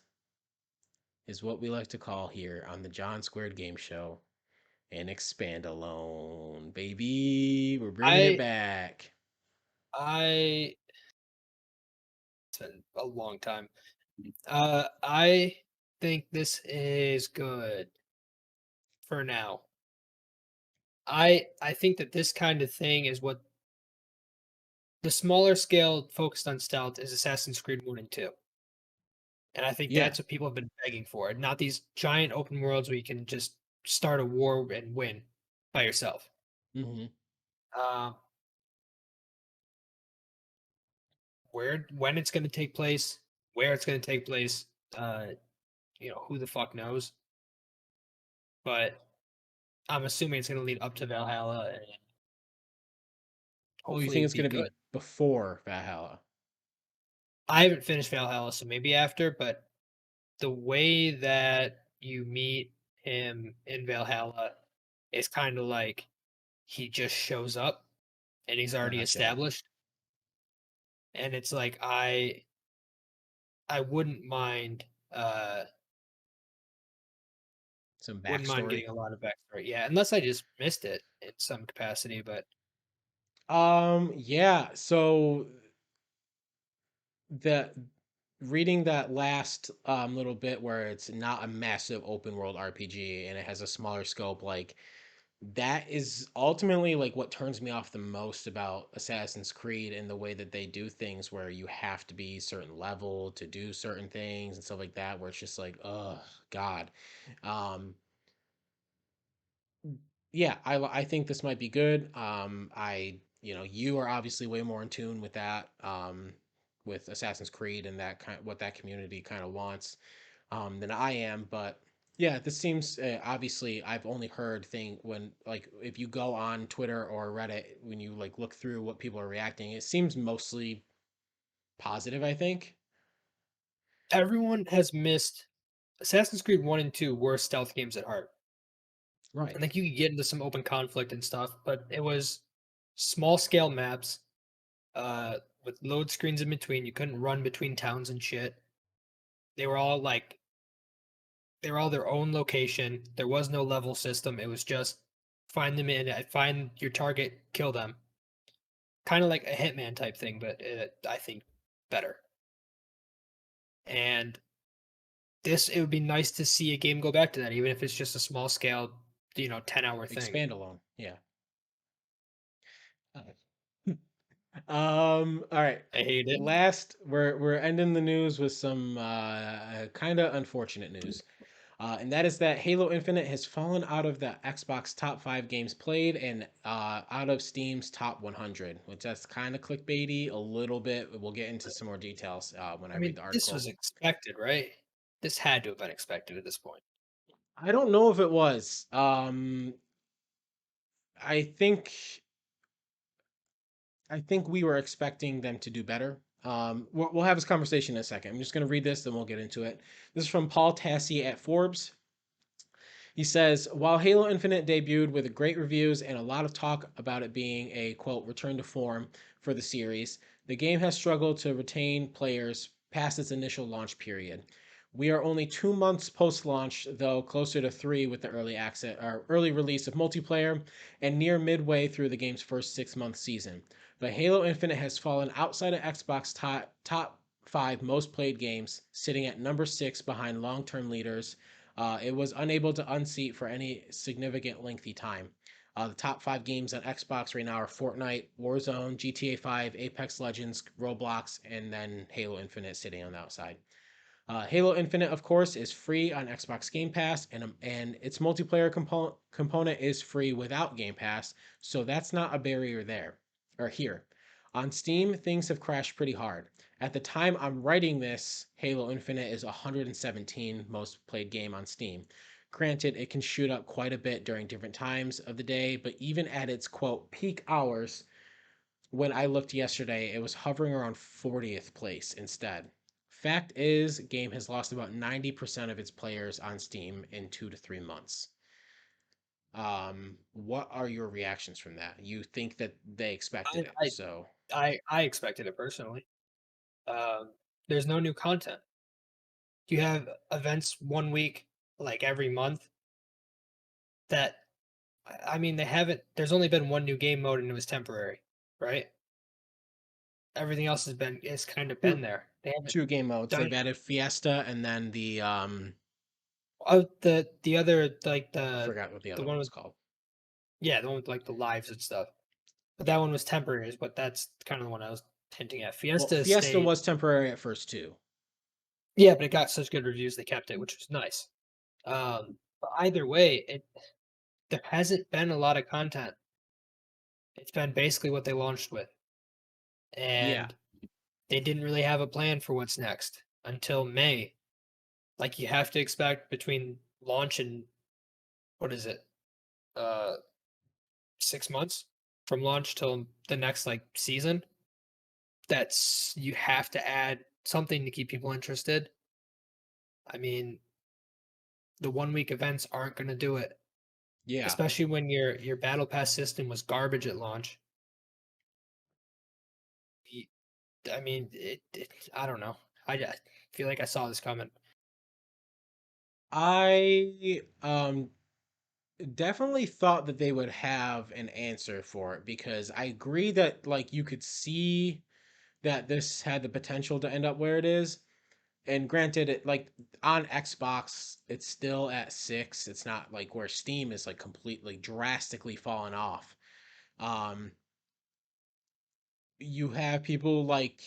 is what we like to call here on the John Squared Game Show an expand alone, baby. We're bringing it I back. I it's been a long time. I think this is good for now. I think that this kind of thing is what the smaller scale focused on stealth is Assassin's Creed 1 and 2. And I think Yeah. that's what people have been begging for, not these giant open worlds where you can just start a war and win by yourself. Hmm. Uh, when it's going to take place, where it's going to take place. Uh, who the fuck knows? But I'm assuming it's gonna lead up to Valhalla and Oh, you hopefully think it's be gonna good. be before Valhalla? I haven't finished Valhalla, so maybe after, but the way that you meet him in Valhalla is kind of like he just shows up and he's already Gotcha. established. And it's like I uh Some wouldn't mind backstory. getting a lot of backstory. Yeah, unless I just missed it in some capacity, but Yeah. So the reading that last little bit where it's not a massive open world RPG and it has a smaller scope, like that is ultimately like what turns me off the most about Assassin's Creed and the way that they do things where you have to be certain level to do certain things and stuff like that, where it's just like, oh God. Um, yeah, I think this might be good. You are obviously way more in tune with that, with Assassin's Creed and that kind what that community kind of wants, than I am. But yeah, this seems obviously I've only heard thing when like if you go on Twitter or Reddit when you like look through what people are reacting, it seems mostly positive. I think. everyone has missed Assassin's Creed 1 and 2 were stealth games at heart. Right. I think you could get into some open conflict and stuff, but it was small scale maps with load screens in between. You couldn't run between towns and shit. They were all like they were all their own location. There was no level system. It was just find them in, find your target, kill them. Kind of like a Hitman type thing, but I think better. And it would be nice to see a game go back to that, even if it's just a small scale, 10-hour thing. Expand alone. Yeah. All right. I hate it. Last, we're ending the news with some kind of unfortunate news, and that is that Halo Infinite has fallen out of the Xbox top 5 games played and out of Steam's top 100, which that's kind of clickbaity a little bit. We'll get into some more details when I I read mean, the this was article. expected, right? This had to have been expected at this point. I don't know if it was. I think I think we were expecting them to do better. We'll have this conversation in a second. I'm just going to read this, then we'll get into it. This is from Paul Tassi at Forbes. He says, while Halo Infinite debuted with great reviews and a lot of talk about it being a quote return to form for the series, the game has struggled to retain players past its initial launch period. We are only 2 months post launch, though closer to three with the early access or early release of multiplayer, and near midway through the game's first 6 month season. But Halo Infinite has fallen outside of Xbox top five most played games, sitting at number six behind long term leaders. It was unable to unseat for any significant lengthy time. The top 5 games on Xbox right now are Fortnite, Warzone, GTA 5, Apex Legends, Roblox, and then Halo Infinite sitting on the outside. Halo Infinite, of course, is free on Xbox Game Pass, and its multiplayer component is free without Game Pass, so that's not a barrier there or here. On Steam, things have crashed pretty hard. At the time I'm writing this, Halo Infinite is 117 most played game on Steam. Granted, it can shoot up quite a bit during different times of the day, but even at its quote peak hours, when I looked yesterday, it was hovering around 40th place instead. Fact is, game has lost about 90% of its players on Steam in 2 to 3 months. What are your reactions from that? You think that they expected I it, I so I expected it personally. There's no new content. You have events 1 week, like every month. That I mean, they haven't. There's only been one new game mode, and it was temporary, right? Everything else has kind of been two there. They haven't two game modes. done They've added Fiesta and then the the other like I forgot what the the other one one was with called. yeah, the one with like the lives and stuff. But that Yeah. one was temporary, but that's kind of the one I was hinting at. Well, Fiesta Fiesta stayed, was temporary at first too. yeah, but it got such good reviews they kept it, which was nice. But either way, there hasn't been a lot of content. It's been basically what they launched with, Yeah. and they didn't really have a plan for what's next until May. Like you have to expect between launch and what is it? Uh 6 months from launch till the next like season. That's you have to add something to keep people interested. I mean, the 1 week events aren't gonna do it. Yeah. Especially when your battle pass system was garbage at launch. Y I mean, I don't know. I feel like I saw this coming. I definitely thought that they would have an answer for it because I agree that like you could see that this had the potential to end up where it is. And granted, it like on Xbox, it's still at 6. It's not like where Steam is like completely drastically fallen off. Um, you have people like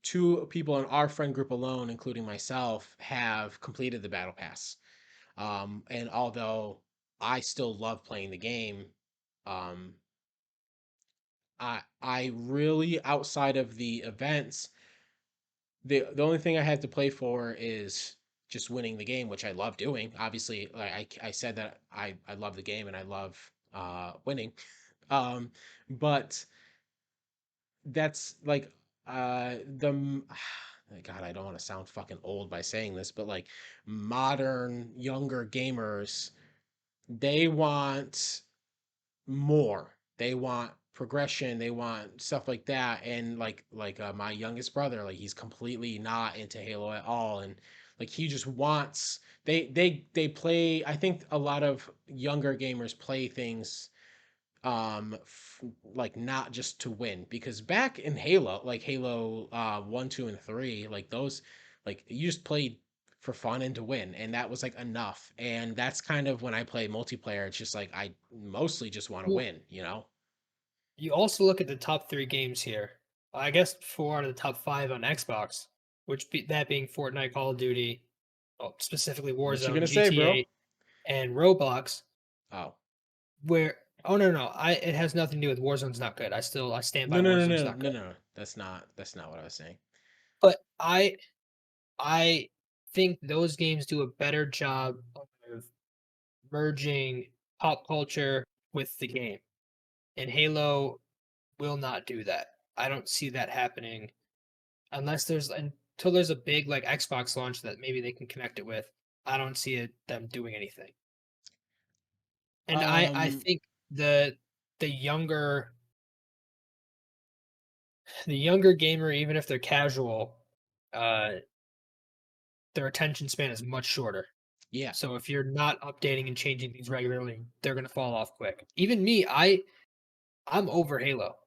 two people in our friend group alone, including myself, have completed the battle pass. And although I still love playing the game, um, I really outside of the events, the only thing I have to play for is just winning the game, which I love doing. Obviously, like I said that I love the game and I love winning. But that's like the God, I don't want to sound fucking old by saying this, but like modern younger gamers, they want more. They want progression. They want stuff like that. And my youngest brother, like he's completely not into Halo at all, and like he just wants they play. I think a lot of younger gamers play things like not just to win because back in Halo, like Halo 1, 2, and 3, like those, like you just played for fun and to win, and that was like enough. And that's kind of when I play multiplayer, it's just like I mostly just want to Well, win, you know? you also look at the top 3 games here. I guess 4 out of the top 5 on Xbox, that being Fortnite, Call of Duty, well, specifically What you Warzone, gonna say, GTA, bro? and Roblox, Oh. where oh, no, it has nothing to do with Warzone's not good. I stand No, by no, no, Warzone's no, not no, good. no. That's not what I was saying. But I think those games do a better job of merging pop culture with the game. And Halo will not do that. I don't see that happening until there's a big like Xbox launch that maybe they can connect it with. I don't see them doing anything. And I Um, think the the younger the younger gamer, even if they're casual, uh, their attention span is much shorter. yeah. So if you're not updating and changing things regularly, they're gonna fall off quick. Even me, I'm over Halo.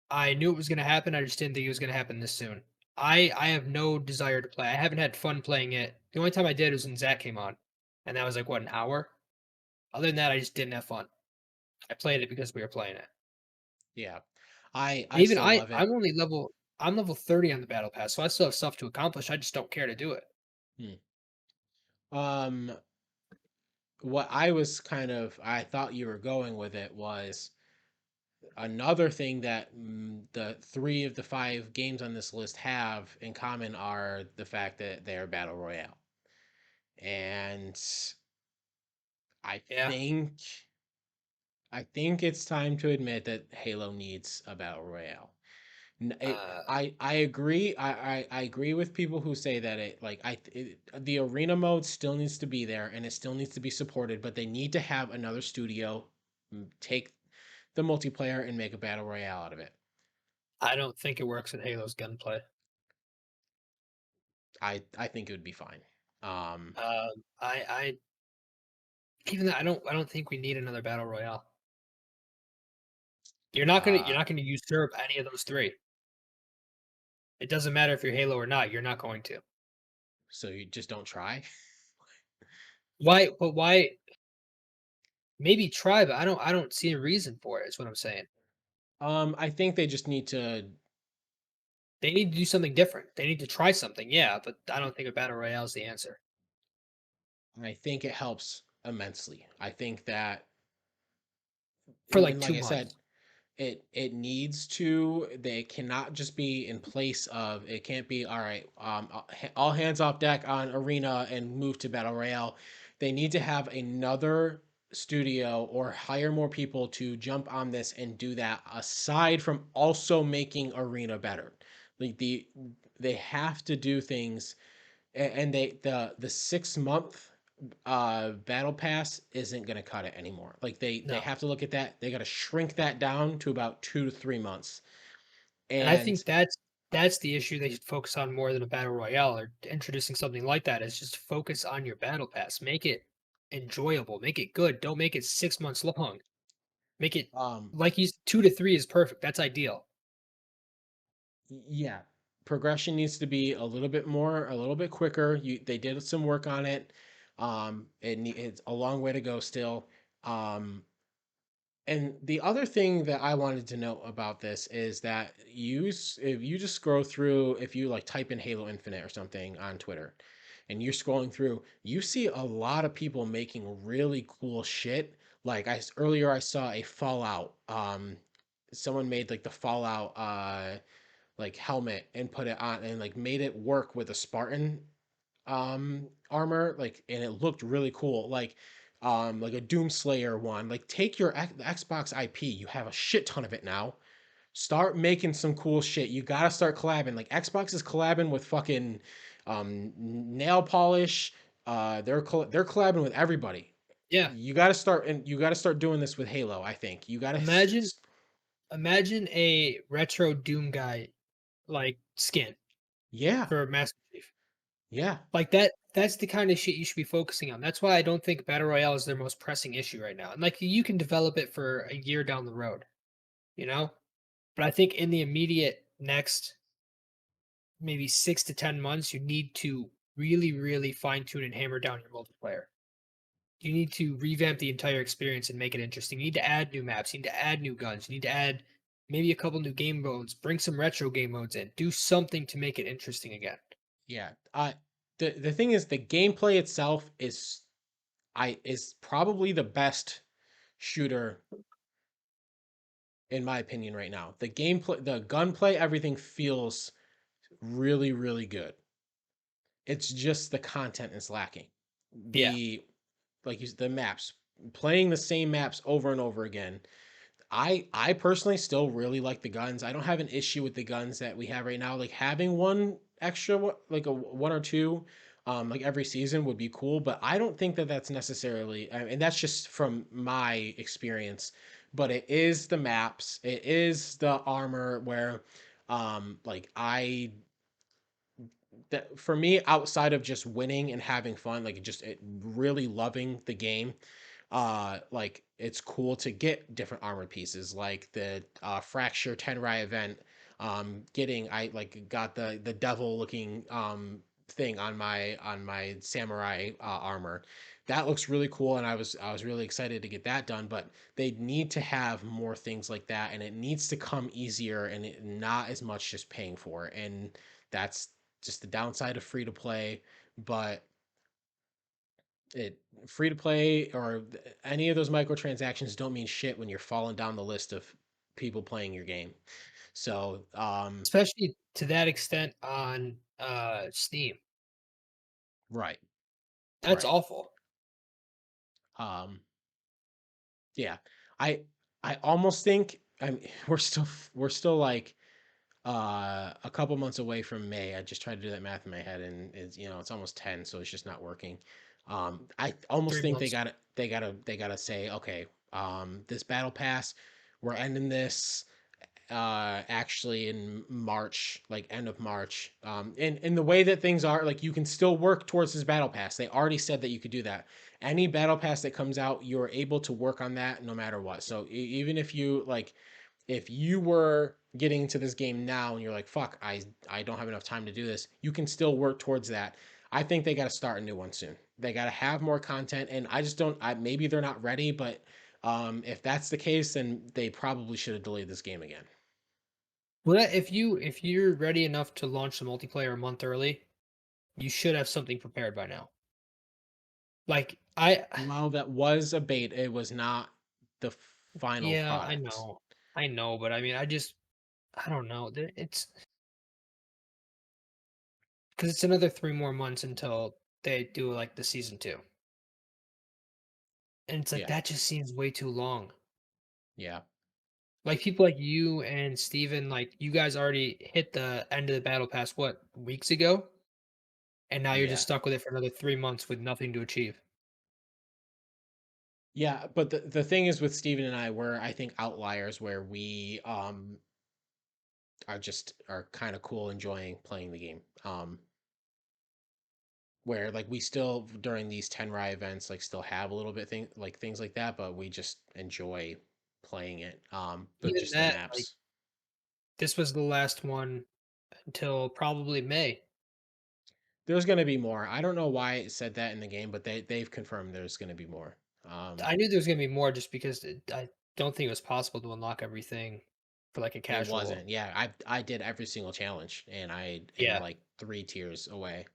I knew it was gonna happen. I just didn't think it was gonna happen this soon. I have no desire to play. I haven't had fun playing it. The only time I did was when Zach came on, and that was like what, an hour. Other than that, I just didn't have fun. I played it because we were playing it. Yeah. I And I even still love it. I'm level 30 on the battle pass, so I still have stuff to accomplish. I just don't care to do it. Hmm. Um, what I thought you were going with it was another thing that the three of the five games on this list have in common are the fact that they're battle royale. And I Yeah. think I think it's time to admit that Halo needs a battle royale. Uh, I agree. I agree with people who say that the arena mode still needs to be there and it still needs to be supported, but they need to have another studio take the multiplayer and make a battle royale out of it. I don't think it works in Halo's gunplay. I think it would be fine. Um, I even though I don't think we need another battle royale. You're uh, not gonna usurp any of those three. It doesn't matter if you're Halo or not. You're not going to. so you just don't try. Why? But why? Maybe try, but I don't see a reason for it. Is what I'm saying. I think they just need to. They need to do something different. They need to try something. Yeah, but I don't think a battle royale is the answer I think it helps immensely. I think that, for like and like two I said, months. it needs to, they cannot just be in place of, it can't be all right, all hands off deck on arena and move to battle royale. They need to have another studio or hire more people to jump on this and do that, aside from also making arena better. Like they have to do things, and the 6 month battle pass isn't going to cut it anymore. Like they No. have to look at that, they got to shrink that down to about 2 to 3 months. And I And think that's the issue they should focus on more than a battle royale or introducing something like that. Is just focus on your battle pass. Make it enjoyable. Make it good. Don't make it 6 months long. Make it um like you 2 to 3 is perfect. That's ideal. yeah, progression needs to be a little bit quicker. They did some work on it. It's a long way to go still. um And the other thing that I wanted to know about this is that if you just scroll through, if you like type in Halo Infinite or something on Twitter, and you're scrolling through, you see a lot of people making really cool shit. Like earlier, I saw a Fallout. Someone made like the Fallout like helmet and put it on and like made it work with a Spartan armor, like, and it looked really cool, like a Doomslayer one. Like take the Xbox IP, you have a shit ton of it now, start making some cool shit. You gotta start collabing. Like Xbox is collabing with fucking nail polish. They're collabing with everybody. Yeah. You gotta start doing this with Halo. I think you gotta Imagine imagine a retro Doom guy like skin yeah, for Master Chief. yeah, Like that's the kind of shit you should be focusing on. That's why I don't think battle royale is their most pressing issue right now. And like you can develop it for a year down the road, you know? But I think in the immediate next maybe 6 to 10 months, you need to really, really fine tune and hammer down your multiplayer. You need to revamp the entire experience and make it interesting. You need to add new maps. You need to add new guns. You need to add maybe a couple new game modes. Bring some retro game modes in. Do something to make it interesting again. yeah. The thing is, the gameplay itself is probably the best shooter in my opinion right now. The gameplay, the gunplay, everything feels really, really good. It's just the content is lacking. Yeah. The the maps, playing the same maps over and over again. I personally still really like the guns. I don't have an issue with the guns that we have right now. Like having one extra, like a one or two, like every season would be cool. But I don't think that that's necessarily, and that's just from my experience. But it is the maps, it is the armor where, like that for me, outside of just winning and having fun, like really loving the game, like it's cool to get different armor pieces, like the fracture tenrai event. Getting I like got the devil looking thing on my samurai armor. That looks really cool, and I was really excited to get that done. But they need to have more things like that, and it needs to come easier, and not as much just paying for it. And that's just the downside of free to play. But it free to play or any of those microtransactions don't mean shit when you're falling down the list of people playing your game. So, Especially to that extent on Steam. right, That's right. awful. Um, yeah, I I almost think I'm we're still like a couple months away from May. I just tried to do that math in my head, and it's almost 10, so it's just not working. I almost Three think months. they gotta say, okay, this battle pass, we're ending this actually in March, like end of March. And the way that things are, like you can still work towards this battle pass. They already said that you could do that. Any battle pass that comes out, you're able to work on that no matter what. So even if you like, if you were getting into this game now and you're like, fuck, I don't have enough time to do this, you can still work towards that. I think they got to start a new one soon. They got to have more content, and I just don't. Maybe they're not ready, but if that's the case, then they probably should have delayed this game again. Well, if you're ready enough to launch the multiplayer a month early, you should have something prepared by now. Like I Well, that was a bait. It was not the final yeah, I product. know. I know, but I mean, I don't know. It's because it's another 3 more months until they do like the season 2, and it's like Yeah, that just seems way too long. yeah, Like people like you and Steven, like you guys already hit the end of the battle pass what weeks ago, and now you're just yeah. stuck with it for another 3 months with nothing to achieve. Yeah, but the thing is with Steven and I, we're I think outliers where we are kind of cool enjoying playing the game. Where like we still during these Tenrai events like still have a little bit things like that, but we just enjoy playing it. But Even just the that, like maps. this was the last one until probably May. There's gonna be more. I don't know why it said that in the game, but they've confirmed there's gonna be more. I knew there was gonna be more just because I don't think it was possible to unlock everything for like a It casual. wasn't. Yeah, I did every single challenge, and I am Yeah, like 3 tiers away.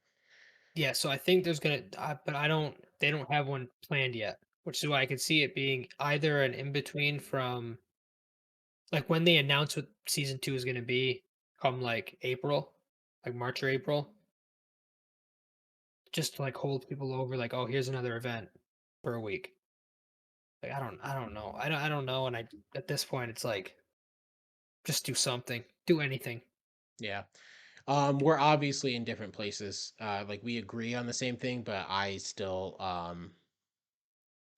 yeah. So I think there's gonna, but I don't. They don't have one planned yet, which is why I could see it being either an in between from like when they announce what season 2 is gonna be, come like April, like March or April, just to like hold people over. Like, oh, here's another event for a week. Like I don't know. I don't know. And I at this point, it's like just do something, do anything. Yeah. We're obviously in different places. Like we agree on the same thing, but I still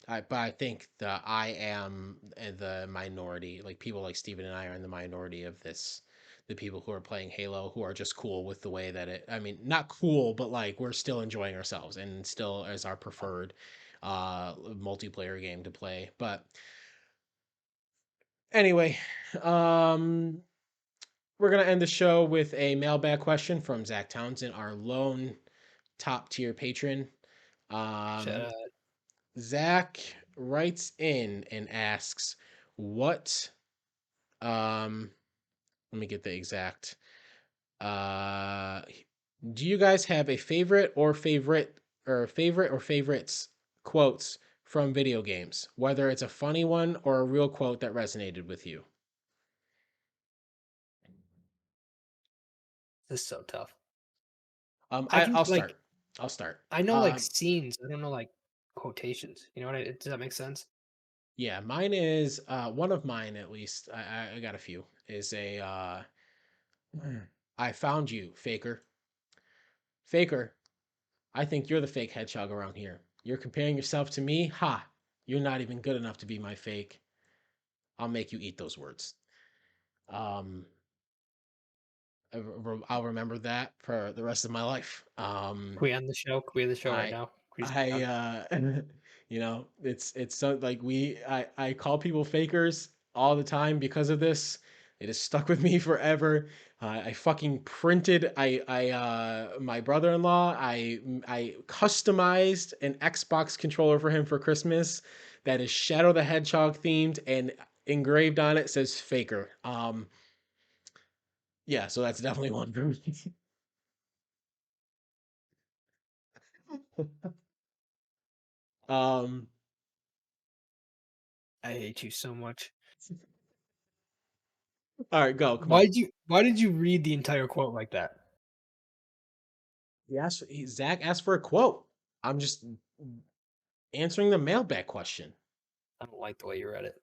but I think I am the minority. Like people like Steven and I are in the minority of this. The people who are playing Halo who are just cool with the way that it. I mean, not cool, but like we're still enjoying ourselves and still as our preferred multiplayer game to play. But anyway, um, we're gonna end the show with a mailbag question from Zach Townsend, our lone top tier patron. Um, Uh, Zach writes in and asks, "What? Um, let me get the exact. Uh, do you guys have a favorite or favorites quotes from video games? Whether it's a funny one or a real quote that resonated with you." this is so tough. I I can I'll like start. I'll start. I know like scenes. I don't know like quotations. You know what? Does that make sense? Yeah, mine is one of mine at least. I got a few. Is a I found you, Faker. Faker, I think you're the fake hedgehog around here. You're comparing yourself to me? Ha! You're not even good enough to be my fake. I'll make you eat those words. Um, I'll remember that for the rest of my life. Can we end the show? Can we end the show right I now? Can we just be I done? it's so like I call people fakers all the time because of this. It has stuck with me forever. I fucking printed my brother-in-law, I customized an Xbox controller for him for Christmas that is Shadow the Hedgehog themed, and engraved on it says faker. Yeah, so that's definitely one for me. um I hate you so much. all right, go, come on. Why did you read the entire quote like that? Zach asked for a quote. I'm just answering the mailbag question. I don't like the way you read it.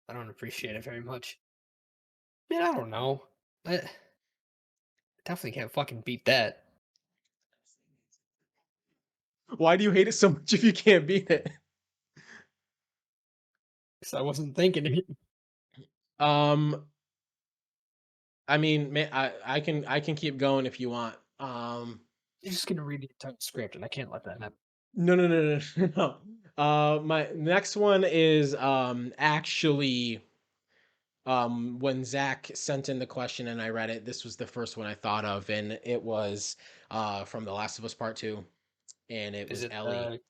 I don't appreciate it very much. Man, I don't know. I definitely can't fucking beat that. Why do you hate it so much if you can't beat it? 'Cause I wasn't thinking it. Um, I mean, I can keep going if you want. You're just gonna read the entire script, and I can't let that happen. No, no, no, no, no. My next one is actually when Zach sent in the question and I read it. This was the first one I thought of, and it was from The Last of Us Part Two, and it Is was it Ellie.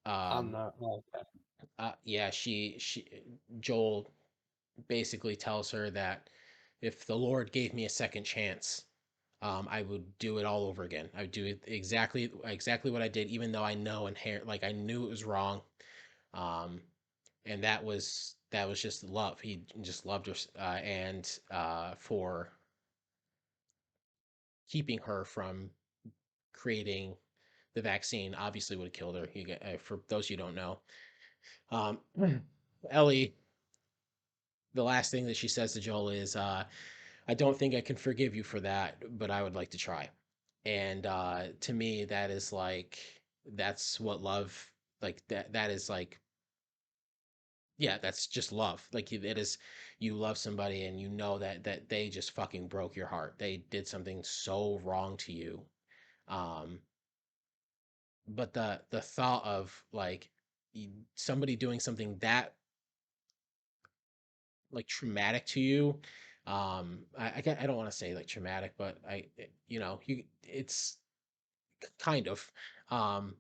on Um, the? Oh, okay. yeah, she Joel basically tells her that if the Lord gave me a second chance, I would do it all over again. I would do it exactly what I did, even though I know inherent like I knew it was wrong. Um, and that was that was just love. He just loved her, and for keeping her from creating the vaccine, obviously would have killed her. For those you don't know, um, Ellie, the last thing that she says to Joel is, "I don't think I can forgive you for that, but I would like to try." And to me, that is like that's what love like that is like yeah, that's just love. Like it is, you love somebody and you know that they just fucking broke your heart. They did something so wrong to you. Um, but the thought of like somebody doing something that like traumatic to you, I don't want to say like traumatic, but you know, it's kind of um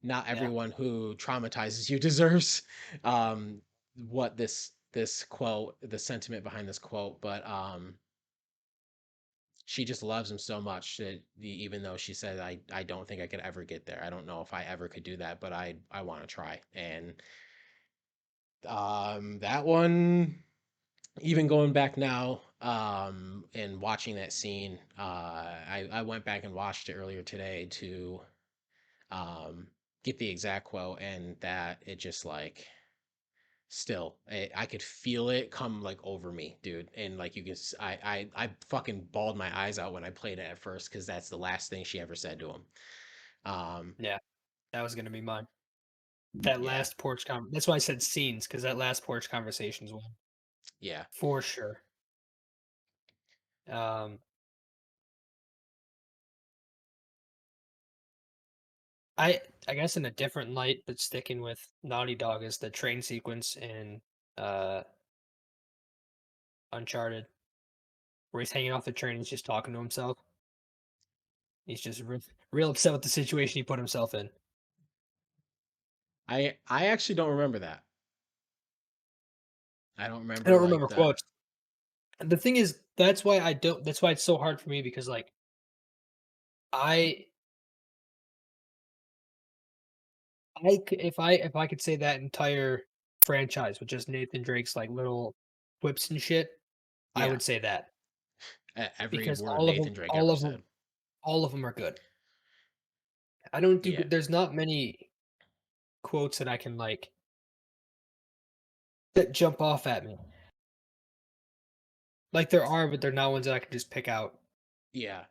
not Yeah. everyone who traumatizes you deserves um what this quote, the sentiment behind this quote, but she just loves him so much that even though she said I don't think I could ever get there. I don't know if I ever could do that, but I want to try. And that one, even going back now and watching that scene, I went back and watched it earlier today to um get the exact quote, and that it just like still I could feel it come like over me, dude. And like you can I fucking bawled my eyes out when I played it at first because that's the last thing she ever said to him. um Yeah. That was gonna be mine. That yeah, last that's why I said scenes, because that last porch conversation's one. yeah, For sure. Um, I I guess in a different light, but sticking with Naughty Dog is the train sequence in uh Uncharted, where he's hanging off the train, he's just talking to himself. He's just real upset with the situation he put himself in. I actually don't remember that. I don't I remember don't like remember the quotes. And the thing is, that's why it's so hard for me because like I if I could say that entire franchise with just Nathan Drake's like little whips and shit, I yeah, would say that every because word Nathan Drake ever said. all of them are good. I don't do Yeah, good. There's not many quotes that I can like that jump off at me. Like there are, but they're not ones that I can just pick out. yeah,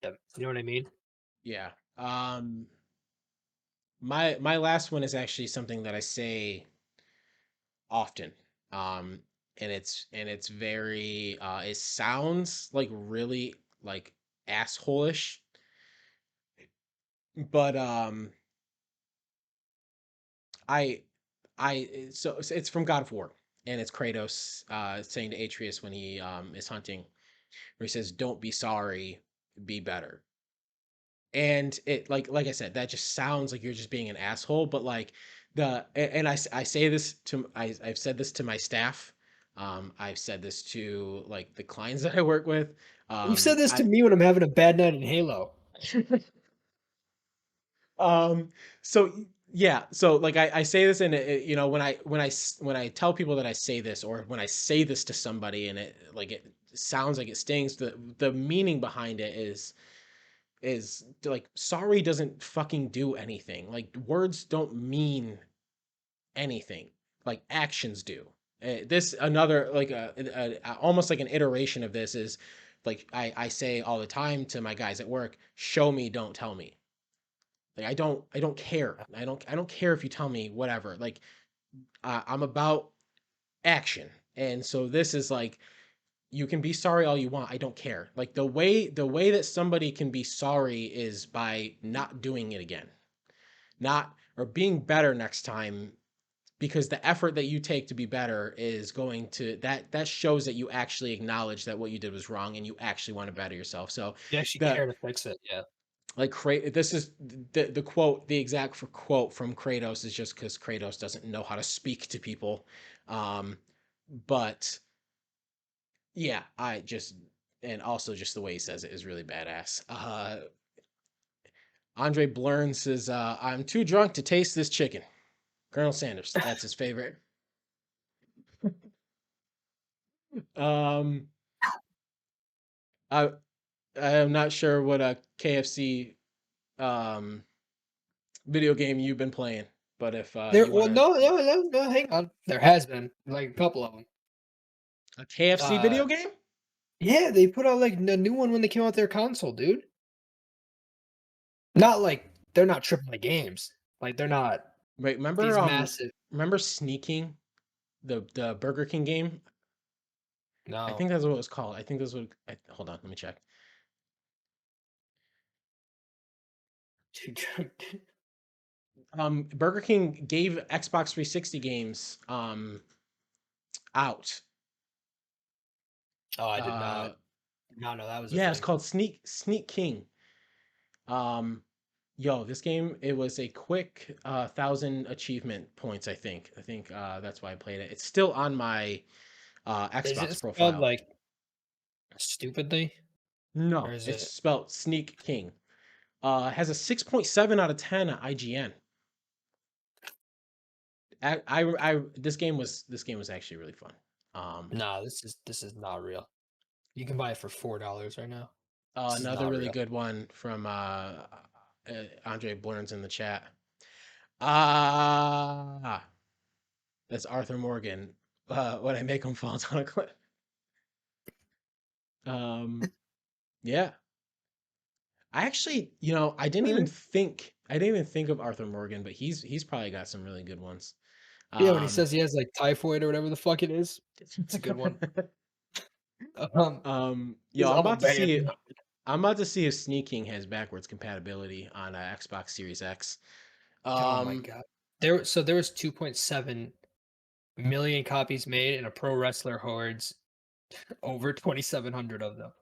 Them. You know what I mean? yeah. My last one is actually something that I say often. Um, and it's very it sounds like really like assholish, but I it's from God of War, and it's Kratos saying to Atreus when he is hunting, where he says, "Don't be sorry, be better." And it like I said, that just sounds like you're just being an asshole, but like and I say this to I've said this to my staff. I've said this to like the clients that I work with. You've said this to I me when I'm having a bad night in Halo. um so yeah, so like I say this, and you know, when I tell people that I say this, or when I say this to somebody and it sounds like it stings, the meaning behind it is like sorry doesn't fucking do anything. Like words don't mean anything. Like actions do. This another like almost like an iteration of this is like I say all the time to my guys at work, show me, don't tell me. Like I don't care. I don't care if you tell me whatever. Like I'm about action. And so this is like you can be sorry all you want. I don't care. Like the way that somebody can be sorry is by not doing it again. Not or being better next time, because the effort that you take to be better is going to that shows that you actually acknowledge that what you did was wrong and you actually want to better yourself. So You actually the care to fix it. Yeah. this is the quote, the exact quote from Kratos is just because Kratos doesn't know how to speak to people. um but yeah, I just, and also just the way he says it is really badass. Andre Blurn says, I'm too drunk to taste this chicken. Colonel Sanders, that's his favorite. Um, I I am not sure what a KFC um video game you've been playing, but if There, you want well, to no, hang on. There has been like a couple of them. a KFC Uh, video game, yeah, they put out like a new one when they came out their console, dude. Not like they're not tripping the games. Like they're not wait, these massive. remember sneaking the Burger King game? I No. think that's what it was called. I think that's what. Hold on, let me check. Burger King gave Xbox 360 games out. Oh, I Uh, did not know that was a yeah, it's thing. called Sneak King. Um, yo, this game, it was a quick 1,000 achievement points. I think that's why I played it. It's still on my Is Xbox it spelled profile. like stupidly, or No, is it's it? spelled Sneak King. Has a 6.7 out of 10 at IGN. This game was actually really fun. Um, No, this is not real. You can buy it for $4 right now. This is Another not really real. good one from Andre Blurns in the chat. Ah, that's Arthur Morgan. When I make him fall down a cliff. Um, yeah. I actually, Mhm. I didn't even think of Arthur Morgan, but he's probably got some really good ones. Yeah, when he Um, says he has like typhoid or whatever the fuck it is, it's a good one. Um, yo, I'm a bad. I'm about to see if Sneaking has backwards compatibility on Xbox Series X. Oh my Um, god. There was 2.7 million copies made, and a pro wrestler hoards over 2,700 of them.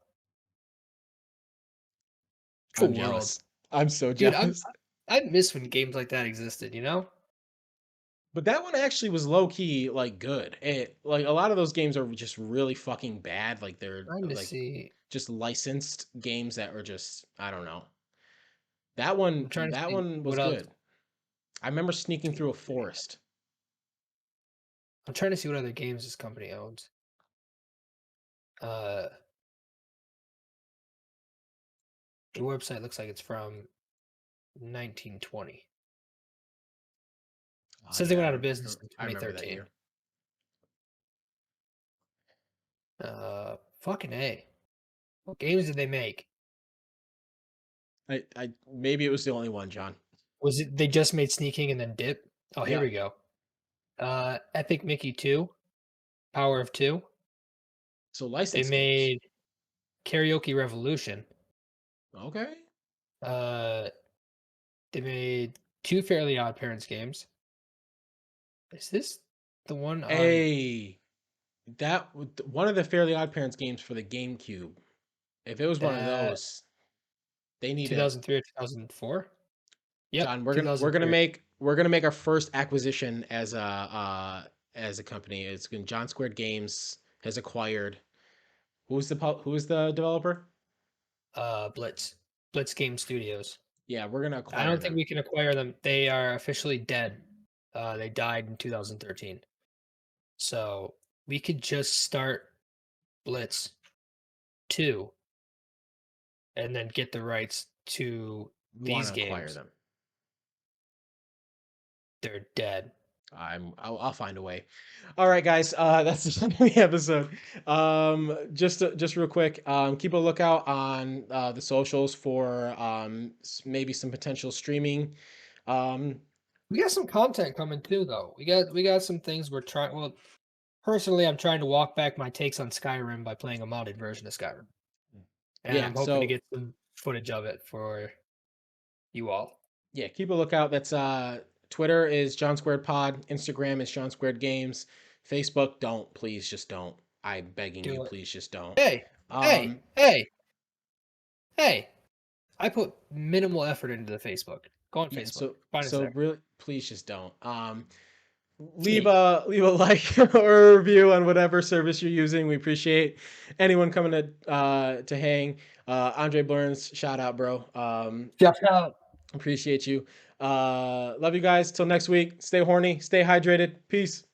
The I'm world, jealous. I'm so dude. jealous. I miss when games like that existed. You know, But that one actually was low key like good. It like a lot of those games are just really fucking bad. Like they're trying to like see. just licensed games that are just I don't know. I'm trying to That see one was what else. good. I remember sneaking through a forest. I'm trying to see what other games this company owns. Uh, the website looks like it's from 1920. Oh Says they went yeah, out of business in I remember that 2013. year. Fucking A. What games did they make? I maybe it was the only one, John. Was it they just made Sneaking and then Dip? Oh, here Yeah. we go. Epic Mickey 2, Power of 2. So They licensed games. made Karaoke Revolution. Okay. Uh, they made two Fairly Odd Parents games. Is this the one on Hey, one of the Fairly Odd Parents games for the GameCube. If it was one of that those, they need to 2003 or 2004? Yep, John, $2,003. we're gonna make our first acquisition as a company. It's going John Squared Games has acquired. Who's the developer? Blitz. Blitz Game Studios. Yeah, we're gonna I acquire don't think them. we can acquire them. They are officially dead. They died in 2013. So we could just start Blitz 2 and then get the rights to We want these to acquire games. them. They're dead. I'll find a way. All right, guys. That's the end of the episode. Just real quick. Keep a lookout on the socials for maybe some potential streaming. Um, We got some content coming too, though. We got some things we're trying. Well, personally, I'm trying to walk back my takes on Skyrim by playing a modded version of Skyrim, and yeah. I'm hoping to So get some footage of it for you all. yeah, keep a lookout. That's Twitter is John Squared Pod. Instagram is John Squared Games. Facebook, don't please just don't. I'm begging you, Do it. please just don't. Hey, hey, Um, hey, hey! I put minimal effort into the Facebook. Go on yeah. Facebook. Find us there. Really, please just don't. Hey, Leave a like or a review on whatever service you're using. We appreciate anyone coming to hang. Andre Burns, shout out, bro. shout out. Appreciate you. Love you guys. Till next week. Stay horny. Stay hydrated. Peace.